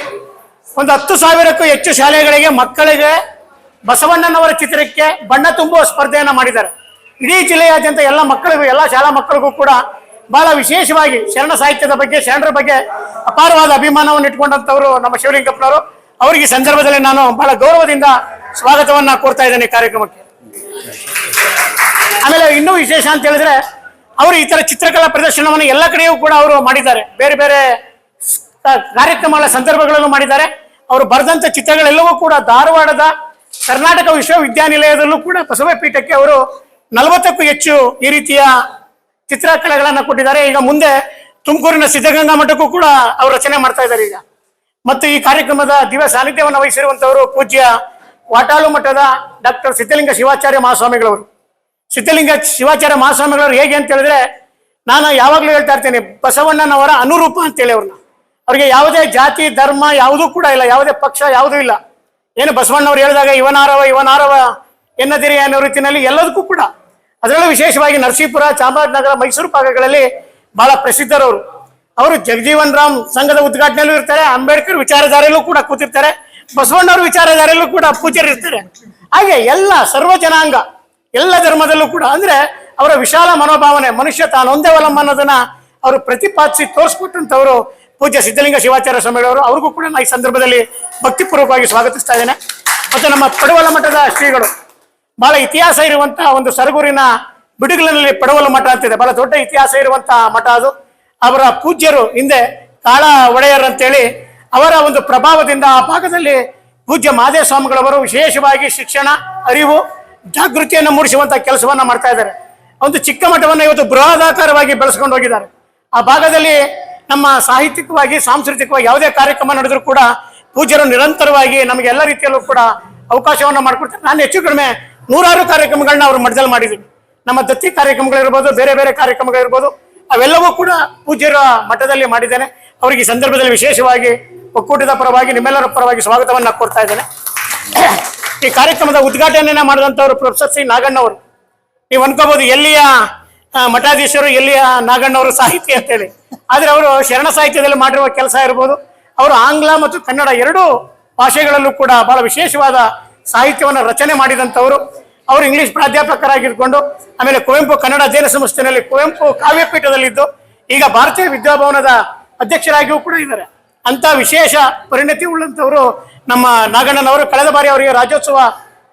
ಒಂದು 10,000ಕ್ಕೂ ಹೆಚ್ಚು ಶಾಲೆಗಳಿಗೆ ಮಕ್ಕಳಿಗೆ ಬಸವಣ್ಣನವರ ಚಿತ್ರಕ್ಕೆ ಬಣ್ಣ ತುಂಬುವ ಸ್ಪರ್ಧೆಯನ್ನ ಮಾಡಿದ್ದಾರೆ. ಇಡೀ ಜಿಲ್ಲೆಯಾದ್ಯಂತ ಎಲ್ಲ ಮಕ್ಕಳಿಗೂ, ಎಲ್ಲ ಶಾಲಾ ಮಕ್ಕಳಿಗೂ ಕೂಡ ಬಹಳ ವಿಶೇಷವಾಗಿ ಶರಣ ಸಾಹಿತ್ಯದ ಬಗ್ಗೆ, ಶರಣರ ಬಗ್ಗೆ ಅಪಾರವಾದ ಅಭಿಮಾನವನ್ನು ಇಟ್ಕೊಂಡಂತವರು ನಮ್ಮ ಶಿವಲಿಂಗಪ್ಪನವರು. ಅವರಿಗೆ ಈ ಸಂದರ್ಭದಲ್ಲಿ ನಾನು ಬಹಳ ಗೌರವದಿಂದ ಸ್ವಾಗತವನ್ನ ಕೋರ್ತಾ ಇದ್ದೇನೆ ಕಾರ್ಯಕ್ರಮಕ್ಕೆ. ಆಮೇಲೆ ಇನ್ನೂ ವಿಶೇಷ ಅಂತ ಹೇಳಿದ್ರೆ, ಅವರು ಈ ತರ ಚಿತ್ರಕಲಾ ಪ್ರದರ್ಶನವನ್ನು ಎಲ್ಲ ಕಡೆಯೂ ಕೂಡ ಅವರು ಮಾಡಿದ್ದಾರೆ. ಬೇರೆ ಬೇರೆ ಕಾರ್ಯಕ್ರಮಗಳ ಸಂದರ್ಭಗಳಲ್ಲೂ ಮಾಡಿದ್ದಾರೆ. ಅವರು ಬರೆದಂತ ಚಿತ್ರಗಳೆಲ್ಲವೂ ಕೂಡ ಧಾರವಾಡದ ಕರ್ನಾಟಕ ವಿಶ್ವವಿದ್ಯಾನಿಲಯದಲ್ಲೂ ಕೂಡ ಬಸವ ಪೀಠಕ್ಕೆ ಅವರು 40ಕ್ಕೂ ಹೆಚ್ಚು ಈ ರೀತಿಯ ಚಿತ್ರಕಲೆಗಳನ್ನ ಕೊಟ್ಟಿದ್ದಾರೆ. ಈಗ ಮುಂದೆ ತುಮಕೂರಿನ ಸಿದ್ಧಗಂಗಾ ಮಠಕ್ಕೂ ಕೂಡ ಅವರು ರಚನೆ ಮಾಡ್ತಾ ಇದ್ದಾರೆ ಈಗ. ಮತ್ತು ಈ ಕಾರ್ಯಕ್ರಮದ ದಿವ್ಯ ಸಾನ್ನಿಧ್ಯವನ್ನು ವಹಿಸಿರುವಂತವರು ಪೂಜ್ಯ ವಾಟಾಳು ಮಠದ ಡಾಕ್ಟರ್ ಸಿದ್ಧಲಿಂಗ ಶಿವಾಚಾರ್ಯ ಮಹಾಸ್ವಾಮಿಗಳವರು. ಸಿದ್ಧಲಿಂಗ ಶಿವಾಚಾರ್ಯ ಮಹಾಸ್ವಾಮಿಗಳವರು ಹೇಗೆ ಅಂತ ಹೇಳಿದ್ರೆ, ನಾನು ಯಾವಾಗಲೂ ಹೇಳ್ತಾ ಇರ್ತೇನೆ, ಬಸವಣ್ಣನವರ ಅನುರೂಪ ಅಂತೇಳಿ ಅವ್ರನ್ನ. ಅವ್ರಿಗೆ ಯಾವುದೇ ಜಾತಿ ಧರ್ಮ ಯಾವುದೂ ಕೂಡ ಇಲ್ಲ, ಯಾವುದೇ ಪಕ್ಷ ಯಾವುದೂ ಇಲ್ಲ. ಏನು ಬಸವಣ್ಣವ್ರು ಹೇಳಿದಾಗ ಇವನಾರವ ಎನ್ನದಿರಿ ಅನ್ನೋ ರೀತಿಯಲ್ಲಿ ಎಲ್ಲದಕ್ಕೂ ಕೂಡ, ಅದರಲ್ಲೂ ವಿಶೇಷವಾಗಿ ನರಸೀಪುರ, ಚಾಮರಾಜನಗರ, ಮೈಸೂರು ಭಾಗಗಳಲ್ಲಿ ಬಹಳ ಪ್ರಸಿದ್ಧರವರು. ಅವರು ಜಗಜೀವನ್ ರಾಮ್ ಸಂಘದ ಉದ್ಘಾಟನೆಯಲ್ಲೂ ಇರ್ತಾರೆ, ಅಂಬೇಡ್ಕರ್ ವಿಚಾರಧಾರೆಯಲ್ಲೂ ಕೂಡ ಕೂತಿರ್ತಾರೆ, ಬಸವಣ್ಣವ್ರ ವಿಚಾರಧಾರೆಯಲ್ಲೂ ಕೂಡ ಪೂಜ್ಯರಿರ್ತಾರೆ. ಹಾಗೆ ಎಲ್ಲ ಸರ್ವ ಜನಾಂಗ, ಎಲ್ಲ ಧರ್ಮದಲ್ಲೂ ಕೂಡ, ಅಂದ್ರೆ ಅವರ ವಿಶಾಲ ಮನೋಭಾವನೆ, ಮನುಷ್ಯ ತಾನೊಂದೇ ಒಲಂ ಅನ್ನೋದನ್ನ ಅವರು ಪ್ರತಿಪಾದಿಸಿ ತೋರಿಸ್ಕೊಟ್ಟಂತವರು ಪೂಜ್ಯ ಸಿದ್ಧಲಿಂಗ ಶಿವಾಚಾರ್ಯ ಸ್ವಾಮಿಗಳವರು. ಅವ್ರಿಗೂ ಕೂಡ ನಾನು ಈ ಸಂದರ್ಭದಲ್ಲಿ ಭಕ್ತಿಪೂರ್ವಕವಾಗಿ ಸ್ವಾಗತಿಸ್ತಾ ಇದ್ದೇನೆ. ಮತ್ತು ನಮ್ಮ ಪಡವಲ ಮಠದ ಶ್ರೀಗಳು, ಬಹಳ ಇತಿಹಾಸ ಇರುವಂತಹ ಒಂದು ಸರಗೂರಿನ ಬಿಡುಗಲಿನಲ್ಲಿ ಪಡವಲ ಮಠ ಅಂತಿದೆ, ಬಹಳ ದೊಡ್ಡ ಇತಿಹಾಸ ಇರುವಂತಹ ಮಠ ಅದು. ಅವರ ಪೂಜ್ಯರು ಹಿಂದೆ ಕಾಳ ಒಡೆಯರ್ ಅಂತೇಳಿ, ಅವರ ಒಂದು ಪ್ರಭಾವದಿಂದ ಆ ಭಾಗದಲ್ಲಿ ಪೂಜ್ಯ ಮಹಾದೇವ ಸ್ವಾಮಿಗಳವರು ವಿಶೇಷವಾಗಿ ಶಿಕ್ಷಣ, ಅರಿವು, ಜಾಗೃತಿಯನ್ನು ಮೂಡಿಸುವಂತ ಕೆಲಸವನ್ನ ಮಾಡ್ತಾ ಇದ್ದಾರೆ. ಒಂದು ಚಿಕ್ಕ ಮಠವನ್ನು ಇವತ್ತು ಬೃಹದಾಕಾರವಾಗಿ ಬೆಳೆಸ್ಕೊಂಡು ಹೋಗಿದ್ದಾರೆ. ಆ ಭಾಗದಲ್ಲಿ ನಮ್ಮ ಸಾಹಿತ್ಯಿಕವಾಗಿ, ಸಾಂಸ್ಕೃತಿಕವಾಗಿ ಯಾವುದೇ ಕಾರ್ಯಕ್ರಮ ನಡೆದರೂ ಕೂಡ ಪೂಜ್ಯರು ನಿರಂತರವಾಗಿ ನಮಗೆ ಎಲ್ಲ ರೀತಿಯಲ್ಲೂ ಕೂಡ ಅವಕಾಶವನ್ನ ಮಾಡಿಕೊಡ್ತಾರೆ. ನಾನು ಹೆಚ್ಚು ಕಡಿಮೆ 100 ಕಾರ್ಯಕ್ರಮಗಳನ್ನ ಅವ್ರ ಮಠದಲ್ಲಿ ಮಾಡಿದ್ದೀನಿ. ನಮ್ಮ ದತ್ತಿ ಕಾರ್ಯಕ್ರಮಗಳಿರ್ಬೋದು, ಬೇರೆ ಬೇರೆ ಕಾರ್ಯಕ್ರಮಗಳಿರ್ಬೋದು, ಅವೆಲ್ಲವೂ ಕೂಡ ಪೂಜ್ಯರ ಮಠದಲ್ಲಿ ಮಾಡಿದ್ದೇನೆ. ಅವರಿಗೆ ಈ ಸಂದರ್ಭದಲ್ಲಿ ವಿಶೇಷವಾಗಿ ಒಕ್ಕೂಟದ ಪರವಾಗಿ, ನಿಮ್ಮೆಲ್ಲರ ಪರವಾಗಿ ಸ್ವಾಗತವನ್ನ ಕೊಡ್ತಾ ಇದ್ದೇನೆ. ಈ ಕಾರ್ಯಕ್ರಮದ ಉದ್ಘಾಟನೆಯನ್ನ ಮಾಡಿದಂಥವ್ರು ಪ್ರೊಫೆಸರ್ ಸಿ ನಾಗಣ್ಣವರು. ನೀವು ಅನ್ಕೋಬಹುದು ಎಲ್ಲಿಯ ಮಠಾಧೀಶರು, ಎಲ್ಲಿಯ ನಾಗಣ್ಣವರು ಸಾಹಿತಿ ಅಂತೇಳಿ. ಆದ್ರೆ ಅವರು ಶರಣ ಸಾಹಿತ್ಯದಲ್ಲಿ ಮಾಡಿರುವ ಕೆಲಸ ಇರ್ಬೋದು, ಅವರು ಆಂಗ್ಲ ಮತ್ತು ಕನ್ನಡ ಎರಡೂ ಭಾಷೆಗಳಲ್ಲೂ ಕೂಡ ಬಹಳ ವಿಶೇಷವಾದ ಸಾಹಿತ್ಯವನ್ನು ರಚನೆ ಮಾಡಿದಂಥವರು. ಅವರು ಇಂಗ್ಲಿಷ್ ಪ್ರಾಧ್ಯಾಪಕರಾಗಿರ್ಕೊಂಡು, ಆಮೇಲೆ ಕುವೆಂಪು ಕನ್ನಡ ಅಧ್ಯಯನ ಸಂಸ್ಥೆಯಲ್ಲಿ ಕುವೆಂಪು ಕಾವ್ಯಪೀಠದಲ್ಲಿದ್ದು, ಈಗ ಭಾರತೀಯ ವಿದ್ಯಾಭವನದ ಅಧ್ಯಕ್ಷರಾಗಿಯೂ ಕೂಡ ಇದ್ದಾರೆ. ಅಂತ ವಿಶೇಷ ಪರಿಣತಿ ಉಳ್ಳಂತವರು ನಮ್ಮ ನಾಗಣ್ಣನವರು. ಕಳೆದ ಬಾರಿ ಅವರಿಗೆ ರಾಜ್ಯೋತ್ಸವ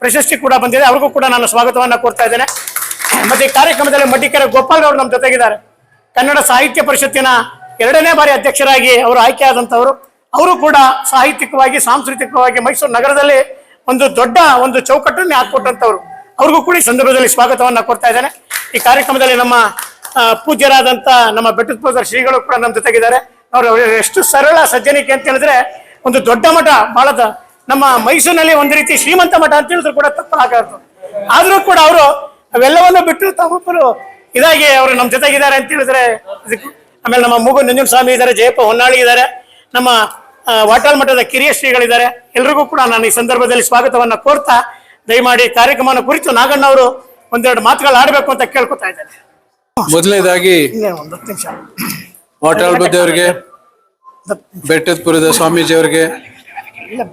ಪ್ರಶಸ್ತಿ ಕೂಡ ಬಂದಿದೆ, ಅವ್ರಿಗೂ ಕೂಡ ನಾನು ಸ್ವಾಗತವನ್ನ ಕೋರ್ತಾ ಇದ್ದೇನೆ. ಮತ್ತೆ ಈ ಕಾರ್ಯಕ್ರಮದಲ್ಲಿ ಮಡ್ಡಿಕೆರೆ ಗೋಪಾಲ್ ಅವರು ನಮ್ಮ ಜೊತೆಗಿದ್ದಾರೆ. ಕನ್ನಡ ಸಾಹಿತ್ಯ ಪರಿಷತ್ತಿನ 2ನೇ ಬಾರಿ ಅಧ್ಯಕ್ಷರಾಗಿ ಅವರು ಆಯ್ಕೆಯಾದಂಥವರು. ಅವರು ಕೂಡ ಸಾಹಿತ್ಯಿಕವಾಗಿ, ಸಾಂಸ್ಕೃತಿಕವಾಗಿ ಮೈಸೂರು ನಗರದಲ್ಲಿ ಒಂದು ದೊಡ್ಡ ಒಂದು ಚೌಕಟ್ಟನ್ನೇ ಹಾಕೊಟ್ಟಂತವ್ರು. ಅವ್ರಿಗೂ ಕೂಡ ಈ ಸಂದರ್ಭದಲ್ಲಿ ಸ್ವಾಗತವನ್ನ ಕೊಡ್ತಾ ಇದ್ದೇನೆ. ಈ ಕಾರ್ಯಕ್ರಮದಲ್ಲಿ ನಮ್ಮ ಪೂಜ್ಯರಾದಂತ ನಮ್ಮ ಬೆಟ್ಟದ ಶ್ರೀಗಳು ಕೂಡ ನಮ್ಮ ಜೊತೆಗಿದ್ದಾರೆ. ಅವರು ಎಷ್ಟು ಸರಳ ಸಜ್ಜನಿಕೆ ಅಂತ ಹೇಳಿದ್ರೆ, ಒಂದು ದೊಡ್ಡ ಮಠ, ಬಹಳ ನಮ್ಮ ಮೈಸೂರಿನಲ್ಲಿ ಒಂದು ರೀತಿ ಶ್ರೀಮಂತ ಮಠ ಅಂತ ಹೇಳಿದ್ರು ಕೂಡ ತಪ್ಪಾಗದು. ಆದ್ರೂ ಕೂಡ ಅವರು ಅವೆಲ್ಲವನ್ನು ಬಿಟ್ಟು ತಾವೊಬ್ಬರು ಇದಾಗಿ ಅವರು ನಮ್ಮ ಜೊತೆಗಿದ್ದಾರೆ ಅಂತ ಹೇಳಿದ್ರೆ, ಆಮೇಲೆ ನಮ್ಮ ಮೂಗು ನಂಜುಂಡ ಸ್ವಾಮಿ ಇದ್ದಾರೆ, ಜಯಪ್ಪ ಹೊನ್ನಾಳಿ ಇದ್ದಾರೆ, ನಮ್ಮ ವಾಟಾಳ್ ಮಠದ ಕಿರಿಯ ಶ್ರೀಗಳಿದ್ದಾರೆ. ಎಲ್ರಿಗೂ ಕೂಡ ನಾನು ಈ ಸಂದರ್ಭದಲ್ಲಿ ಸ್ವಾಗತವನ್ನ ಕೋರ್ತಾ, ದಯಮಾಡಿ ಕಾರ್ಯಕ್ರಮನ ಕುರಿತು ನಾಗಣ್ಣ ಅವರು ಒಂದೆರಡು ಮಾತುಗಳು ಆಡಬೇಕು ಅಂತ ಕೇಳ್ಕೊತಾ ಇದ್ದೇನೆ. ಮೊದಲನೇದಾಗಿ ಒಂದು 10 ನಿಮಿಷ ವಾಟಾಳ್ ಬುದ್ಧವ್ರಿಗೆ, ಬೆಟ್ಟದಪುರದ ಸ್ವಾಮೀಜಿಯವರಿಗೆ,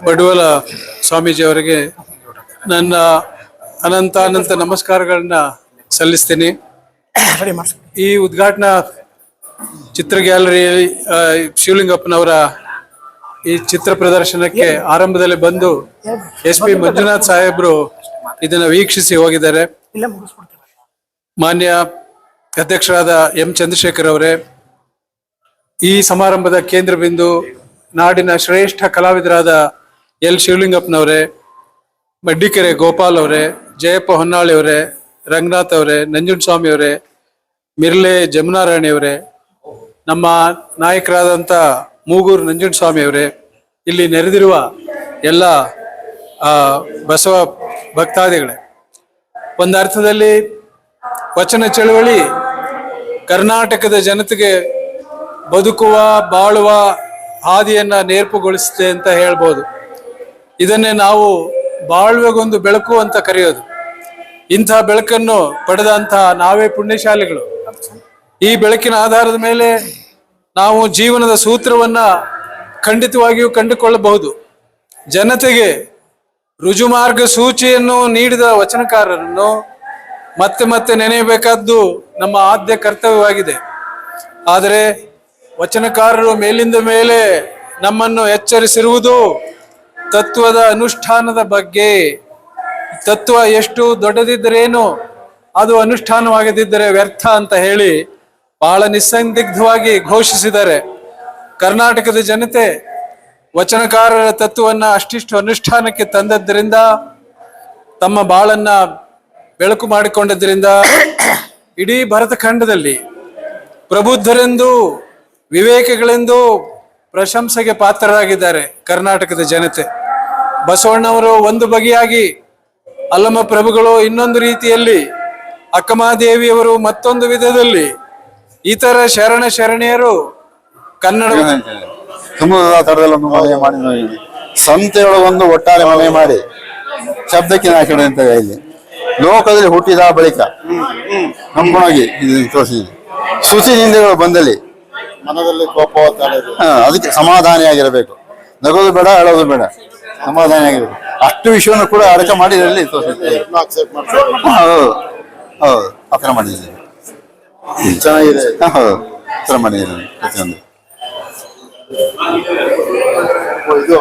ಪಡುವಲ ಸ್ವಾಮೀಜಿಯವರಿಗೆ ನನ್ನ ಅನಂತ ನಮಸ್ಕಾರಗಳನ್ನ ಸಲ್ಲಿಸ್ತೀನಿ. ಈ ಉದ್ಘಾಟನಾ ಚಿತ್ರ ಗ್ಯಾಲರಿ ಶಿವಲಿಂಗಪ್ಪನವರ ಈ ಚಿತ್ರ ಪ್ರದರ್ಶನಕ್ಕೆ ಆರಂಭದಲ್ಲಿ ಬಂದು SP ಮಂಜುನಾಥ್ ಸಾಹೇಬ್ರು ಇದನ್ನ ವೀಕ್ಷಿಸಿ ಹೋಗಿದ್ದಾರೆ. ಮಾನ್ಯ ಅಧ್ಯಕ್ಷರಾದ M ಚಂದ್ರಶೇಖರ್ ಅವರೇ, ಈ ಸಮಾರಂಭದ ಕೇಂದ್ರ ಬಿಂದು ನಾಡಿನ ಶ್ರೇಷ್ಠ ಕಲಾವಿದರಾದ L ಶಿವಲಿಂಗಪ್ಪನವರೇ, ಮಡ್ಡಿಕೆರೆ ಗೋಪಾಲ್ ಅವರೇ, ಜಯಪ್ಪ ಹೊನ್ನಾಳಿ ಅವರೇ, ರಂಗನಾಥ್ ಅವರೇ, ನಂಜುಂಡ ಸ್ವಾಮಿ ಅವರೇ, ಮಿರ್ಲೆ ಜಮುನಾರಾಣಿ ಅವರೇ, ನಮ್ಮ ನಾಯಕರಾದಂಥ ಮೂಗೂರು ನಂಜುಂಡ ಸ್ವಾಮಿ ಅವರೇ, ಇಲ್ಲಿ ನೆರೆದಿರುವ ಎಲ್ಲ ಬಸವ ಭಕ್ತಾದಿಗಳೇ, ಒಂದು ಅರ್ಥದಲ್ಲಿ ವಚನ ಚಳವಳಿ ಕರ್ನಾಟಕದ ಜನತೆಗೆ ಬದುಕುವ, ಬಾಳುವ ಹಾದಿಯನ್ನ ನೇರ್ಪುಗೊಳಿಸುತ್ತೆ ಅಂತ ಹೇಳ್ಬೋದು. ಇದನ್ನೇ ನಾವು ಬಾಳ್ವೆಗೊಂದು ಬೆಳಕು ಅಂತ ಕರೆಯೋದು. ಇಂಥ ಬೆಳಕನ್ನು ಪಡೆದಂತಹ ನಾವೇ ಪುಣ್ಯಶಾಲಿಗಳು. ಈ ಬೆಳಕಿನ ಆಧಾರದ ಮೇಲೆ ನಾವು ಜೀವನದ ಸೂತ್ರವನ್ನ ಖಂಡಿತವಾಗಿಯೂ ಕಂಡುಕೊಳ್ಳಬಹುದು. ಜನತೆಗೆ ರುಜುಮಾರ್ಗ ಸೂಚಿಯನ್ನು ನೀಡಿದ ವಚನಕಾರರನ್ನು ಮತ್ತೆ ಮತ್ತೆ ನೆನೆಯಬೇಕಾದ್ದು ನಮ್ಮ ಆದ್ಯ ಕರ್ತವ್ಯವಾಗಿದೆ. ಆದರೆ ವಚನಕಾರರು ಮೇಲಿಂದ ಮೇಲೆ ನಮ್ಮನ್ನು ಎಚ್ಚರಿಸಿರುವುದು ತತ್ವದ ಅನುಷ್ಠಾನದ ಬಗ್ಗೆ. ತತ್ವ ಎಷ್ಟು ದೊಡ್ಡದಿದ್ದರೇನು, ಅದು ಅನುಷ್ಠಾನವಾಗದಿದ್ದರೆ ವ್ಯರ್ಥ ಅಂತ ಹೇಳಿ ಬಹಳ ನಿಸ್ಸಂದಿಗ್ಧವಾಗಿ ಘೋಷಿಸಿದ್ದಾರೆ. ಕರ್ನಾಟಕದ ಜನತೆ ವಚನಕಾರರ ತತ್ವವನ್ನ ಅಷ್ಟಿಷ್ಟು ಅನುಷ್ಠಾನಕ್ಕೆ ತಂದದ್ದರಿಂದ, ತಮ್ಮ ಬಾಳನ್ನ ಬೆಳಕು ಮಾಡಿಕೊಂಡದ್ರಿಂದ ಇಡೀ ಭರತ ಖಂಡದಲ್ಲಿ ಪ್ರಬುದ್ಧರೆಂದು, ವಿವೇಕಿಗಳೆಂದು ಪ್ರಶಂಸೆಗೆ ಪಾತ್ರರಾಗಿದ್ದಾರೆ ಕರ್ನಾಟಕದ ಜನತೆ. ಬಸವಣ್ಣವರು ಒಂದು ಬಗೆಯಾಗಿ, ಅಲ್ಲಮ ಪ್ರಭುಗಳು ಇನ್ನೊಂದು ರೀತಿಯಲ್ಲಿ, ಅಕ್ಕಮಹಾದೇವಿಯವರು ಮತ್ತೊಂದು ವಿಧದಲ್ಲಿ, ಇತರ ಶರಣೆಯರು ಕನ್ನಡ ಸಮುದ್ರದ ತಡದಲ್ಲಿ ಒಂದು ಮನೆ ಮಾಡಿ, ಸಂತೆಯೊಳಗೊಂದು ಒಟ್ಟಾರೆ ಮನೆ ಮಾಡಿ ಶಬ್ದಕ್ಕೆ ನಾಶಿದೆ ಅಂತ ಇಲ್ಲಿ ಲೋಕದಲ್ಲಿ ಹುಟ್ಟಿದ ಬಳಿಕ ಸಂಪೂರ್ಣವಾಗಿ ತೋರಿಸಿದೆ. ಶುಚಿ ನಿಂದೆಗಳು ಬಂದಲ್ಲಿ ಮನದಲ್ಲಿ ಕೋಪ ಅದಕ್ಕೆ ಸಮಾಧಾನಿಯಾಗಿರಬೇಕು. ನಗೋದು ಬೇಡ, ಹೇಳೋದು ಬೇಡ, ಸಮಾಧಾನಿಯಾಗಿರಬೇಕು. ಅಷ್ಟು ವಿಷಯವನ್ನು ಕೂಡ ಅಡಕ ಮಾಡಿ ಇದರಲ್ಲಿ ತೋರಿಸಿದೆ. ಹೌದು ಹೌದು, ಆ ಥರ ಮಾಡಿದ್ದೀನಿ. ಚೆನ್ನಾಗಿದೆ. ಹೌದು, ಆ ಥರ ಮಾಡಿದ್ದೀನಿ ಪ್ರತಿಯೊಂದು. ಇದು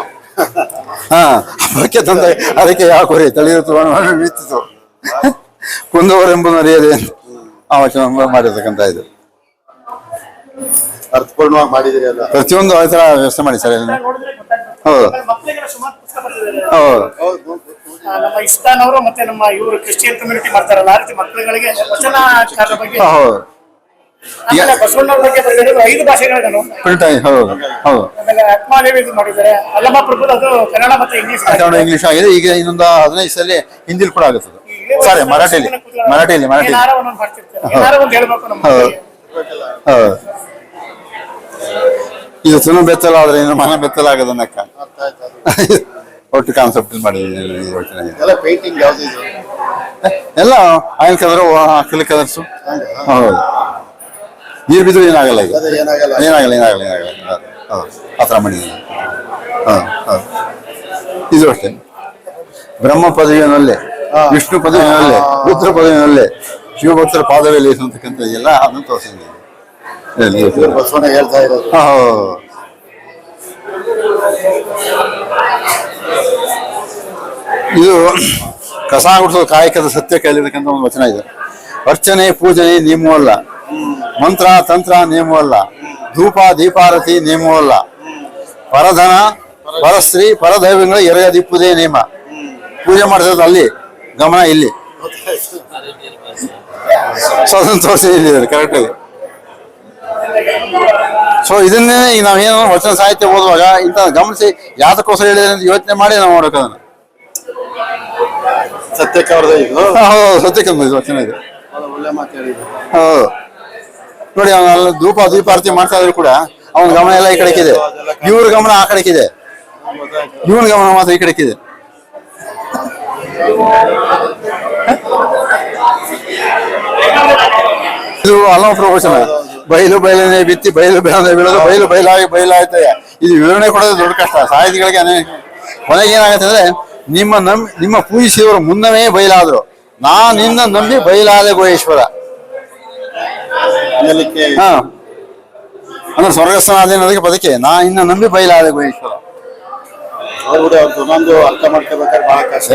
ಅದಕ್ಕೆ ತಂದೆ ಅದಕ್ಕೆ ಯಾಕೋರಿ ತಳಿಯಿತು ಬೀತಿತು ಕುಂದವರೆಂಬುದು ಅರಿಯದೆ ಆ ವಚನ ಮಾಡಿರ್ತಕ್ಕಂಥ ಇದು ಅರ್ಥಪೂರ್ಣವಾಗಿ ಮಾಡಿದಿರಿ ಅಲ್ಲ. ಪ್ರತಿಯೊಂದು ಆ ಥರ ವ್ಯವಸ್ಥೆ ಮಾಡಿ ಸರ್. ಹೌದು ಮಕ್ಕಳಿಗೆಲ್ಲ ಸುಮಾರು ಪುಸ್ತಕ ಬರ್ತಿದ್ದಾರೆ. ಹೌದು. ನಮ್ಮ ಇಸ್ಲಾಂ ಅವರು ಮತ್ತೆ ನಮ್ಮ ಇವರು ಕ್ರಿಶ್ಚಿಯನ್ ಕಮ್ಯುನಿಟಿ ಮಾಡ್ತಾರಲ್ಲ, ಆ ರೀತಿ ಮಕ್ಕಳುಗಳಿಗೆ ವಚನಕಾರರ ಬಗ್ಗೆ, ಹೌದು ಆಮೇಲೆ ಬಸವಣ್ಣವ್ರ ಬಗ್ಗೆ ಬರೆದಿರೋದು 5 ಭಾಷೆಗಳನ್ನು. ಪ್ರಿಂಟ್ ಆಗಿ. ಹೌದು ಹೌದು. ಆಮೇಲೆ ಆತ್ಮಾದೇವಿ ಇದು ಮಾಡಿದ್ದಾರೆ. ಅಲ್ಲಮ ಪ್ರಭುದು ಅದು ಕನ್ನಡ ಮತ್ತೆ ಇಂಗ್ಲಿಷ್. ಕನ್ನಡ ಇಂಗ್ಲಿಷ್ ಆಗಿದೆ. ಈಗ ಇನ್ನೊಂದು 15 ಸಲ ಹಿಂದಿಲಿ ಕೂಡ ಆಗುತ್ತದೆ. ಸಾರಿ, ಮರಾಠಿಲಿ ಏನಾರ ಒಂದೊಂದು ಮಾಡ್ತಿರ್ತಾರೆ. ಏನಾರ ಒಂದು ಹೇಳ್ಬೇಕು ನಮ್ಮ ಹೌದು ಮಕ್ಕಳಿಗೆ. ಹೌದು. ಇದು ತುನು ಬೆತ್ತಲ ಆದ್ರೆ ಇನ್ನು ಮನ ಬೆತ್ತಲ ಆಗದನ್ನಕ್ಕ ಒಟ್ಟು ಕಾನ್ಸೆಪ್ಟ್ ಮಾಡಿದ್ದೀನಿ. ಎಲ್ಲ ಪೇಂಟಿಂಗ್ ಯಾವ್ದು ಇದು? ಎಲ್ಲ ಆಯಿಲ್ ಕಲರ್, ಅಕ್ರಿಲಿಕ್ ಕಲರ್ಸು. ಹೌದು, ನೀರು ಬಿದ್ದು ಏನಾಗಲ್ಲ. ಈಗ ಅದು ಏನಾಗಲ್ಲ. ಏನಾಗಲ್ಲ. ಹೌದು, ಆ ಥರ ಮಾಡಿದ್ದೀನಿ. ಹೌದು. ಇದು ಅಷ್ಟೇ. ಬ್ರಹ್ಮ ಪದವಿಯನ್ನಲ್ಲೇ, ವಿಷ್ಣು ಪದವಿಯನ್ನಲ್ಲೇ, ರುದ್ರ ಪದವಿಯನ್ನಲ್ಲೇ, ಶಿವಭಕ್ತರ ಪಾದವೇ ಲೇಸಂತಕ್ಕಂಥ ಎಲ್ಲ ಅದನ್ನು ತೋರಿಸಿದ್ದೀನಿ. ಬಸವಣ್ಣ ಹೇಳ್ತಾ ಇರೋದು. ಹೌದು. ಇದು ಕಸ ಗುಡಿಸೋ ಕಾಯಕದ ಸತ್ಯ ಕಲಿಯತಕ್ಕಂಥ ಒಂದು ವಚನ ಇದೆ. ಅರ್ಚನೆ ಪೂಜನೆ ನಿಯಮವಲ್ಲ, ಮಂತ್ರ ತಂತ್ರ ನಿಯಮವಲ್ಲ, ಧೂಪ ದೀಪಾರತಿ ನಿಯಮವಲ್ಲ, ಪರಧನ ಪರಸ್ತ್ರೀ ಪರದೈವಗಳ ಎರೆಯದಿಪ್ಪುದೇ ನಿಯಮ. ಪೂಜೆ ಮಾಡಿಸೋದು ಅಲ್ಲಿ, ಗಮನ ಇಲ್ಲಿ. ಸೊ ಅದನ್ನು ತೋರಿಸಿದ್ದಾರೆ ಕರೆಕ್ಟಾಗಿ. ಸೊ ಇದನ್ನೇ ಈಗ ನಾವೇನೋ ವಚನ ಸಾಹಿತ್ಯ ಓದುವಾಗ ಇಂಥ ಗಮನಿಸಿ ಯಾತಕ್ಕೋಸ್ಕರ ಹೇಳಿದೆ ಅಂತ ಯೋಚನೆ ಮಾಡಿ ನಾವು ನೋಡೋಕೆ ಅದನ್ನು. ಸತ್ಯಕ್ಕೆ ಅವ್ರದ್ದು ಇದು. ಹೌದು, ಸತ್ಯಕ್ಕೆ ವಚನ ಇದೆ. ಒಳ್ಳೆ ಮಾತು ಹೇಳಿದ್ರು. ಹೌದು ನೋಡಿ, ಅವನ ಧೂಪ ದೀಪಾರತಿ ಮಾಡ್ತಾ ಇದ್ರು ಕೂಡ ಅವನ ಗಮನ ಎಲ್ಲ ಈ ಕಡೆಗಿದೆ, ಇವ್ರ ಗಮನ ಆ ಕಡೆಗಿದೆ, ಇವನ ಗಮನ ಮಾತ್ರ ಈ ಕಡೆಗಿದೆ. ಇದು ಅಲ್ಲಮ ಪ್ರವಚನ. ಬಯಲನೆ ಬಿತ್ತಿ ಬಯಲು ಬೀಳೋದು, ಬಯಲು ಬಯಲಾಗಿ ಬಯಲಾಯ್ತದೆ. ಇದು ವಿವರಣೆ ಕೊಡೋದು ದೊಡ್ಡ ಕಷ್ಟ ಸಾಹಿತಿಗಳಿಗೆ. ಕೊನೆಗೆ ಏನಾಗುತ್ತೆ ಅಂದ್ರೆ, ನಿಮ್ಮ ಪೂಜಿಸಿದವರು ಮುನ್ನವೇ ಬಯಲಾದ್ರು, ನಾನು ನಿನ್ನ ನಂಬಿ ಬಯಲಾದೆ ಗೋಯೇಶ್ವರ. ಹಾ, ಅಂದ್ರೆ ಸ್ವರ್ಗಸ್ಥನಾದ ಅನ್ನೋದಕ್ಕೆ ಪದಕ್ಕೆ ನಾ ಇನ್ನ ನಂಬಿ ಬಯಲಾದೆ ಗೋಯೇಶ್ವರ. ಅವ್ರದ್ದು ಒಂದೊಂದು ಅರ್ಥ ಮಾಡ್ಕೋಬೇಕಾದ್ರೆ ಬಹಳ ಕಷ್ಟ.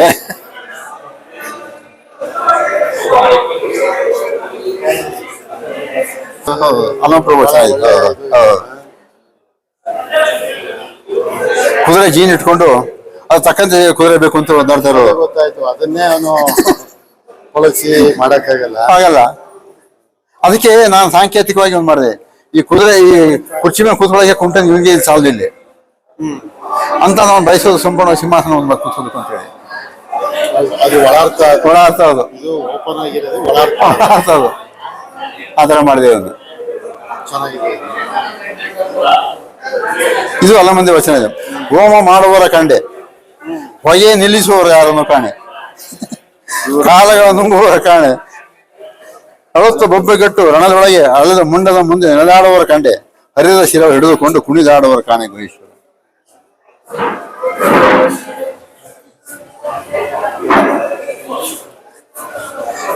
ಅಲ್ಲಮ ಪ್ರವಚನ. ಕುದುರೆ ಜೀನ್ ಇಟ್ಕೊಂಡು ಅದು ತಕ್ಕಂತೆ ಕುದುರೆ ಬೇಕು ಅಂತ ಒದ್ದಾಡ್ತಾ ಇರೋದು. ಗೊತ್ತಾಯ್ತು, ಅದನ್ನೇ ಅವನು ಬಳಸಿ ಮಾಡಕ್ಕಾಗಲ್ಲ. ಅದಕ್ಕೆ ನಾನು ಸಾಂಕೇತಿಕವಾಗಿ ಒಂದು ಮಾಡಿದೆ. ಈ ಕುದುರೆ ಈ ಕುರ್ಚಿ ಮೇಲೆ ಕೂತ್ಕೊಳ್ಳೋಕೆ ಕುಂಟ ನಿಮಗೆ ಸಾಲದಿಲ್ಲ ಅಂತ ನಾವು ಬಯಸೋದು. ಸಂಪೂರ್ಣ ಸಿಂಹಾಸನ ಒಂದು ಕೂತ್ಕೋಬೇಕು ಅಂತ ಹೇಳಿ ಅದು ಒಳಾರ್ಥ. ಹೌದು, ಇದು ಓಪನ್ ಆಗಿರೋದು ಒಳಾರ್ಥ. ಹೌದು, ಆ ಥರ ಮಾಡಿದೆ ಒಂದು. ಚೆನ್ನಾಗಿದೆ. ಇದು ಅಲ್ಲಮಂದಿ ವಚನ ಇದೆ. ಹೋಮ ಮಾಡುವವರ ಕಂಡೆ ಹೊಗೆ ನಿಲ್ಲಿಸುವವರು ಯಾರನ್ನು ಕಾಣೆ, ಕಾಲಗಳ ನುಂಗುವವರ ಕಾಣೆ, ಅವತ್ತು ಬೊಬ್ಬೆಗಟ್ಟು ರಣದೊಳಗೆ ಅಳದ ಮುಂಡದ ಮುಂದೆ ನಡೆದಾಡುವವರ ಕಂಡೆ, ಹರಿದ ಶಿರ ಹಿಡಿದುಕೊಂಡು ಕುಣಿದಾಡುವವರ ಕಾಣೆ ಗುಹೇಶ್ವರ.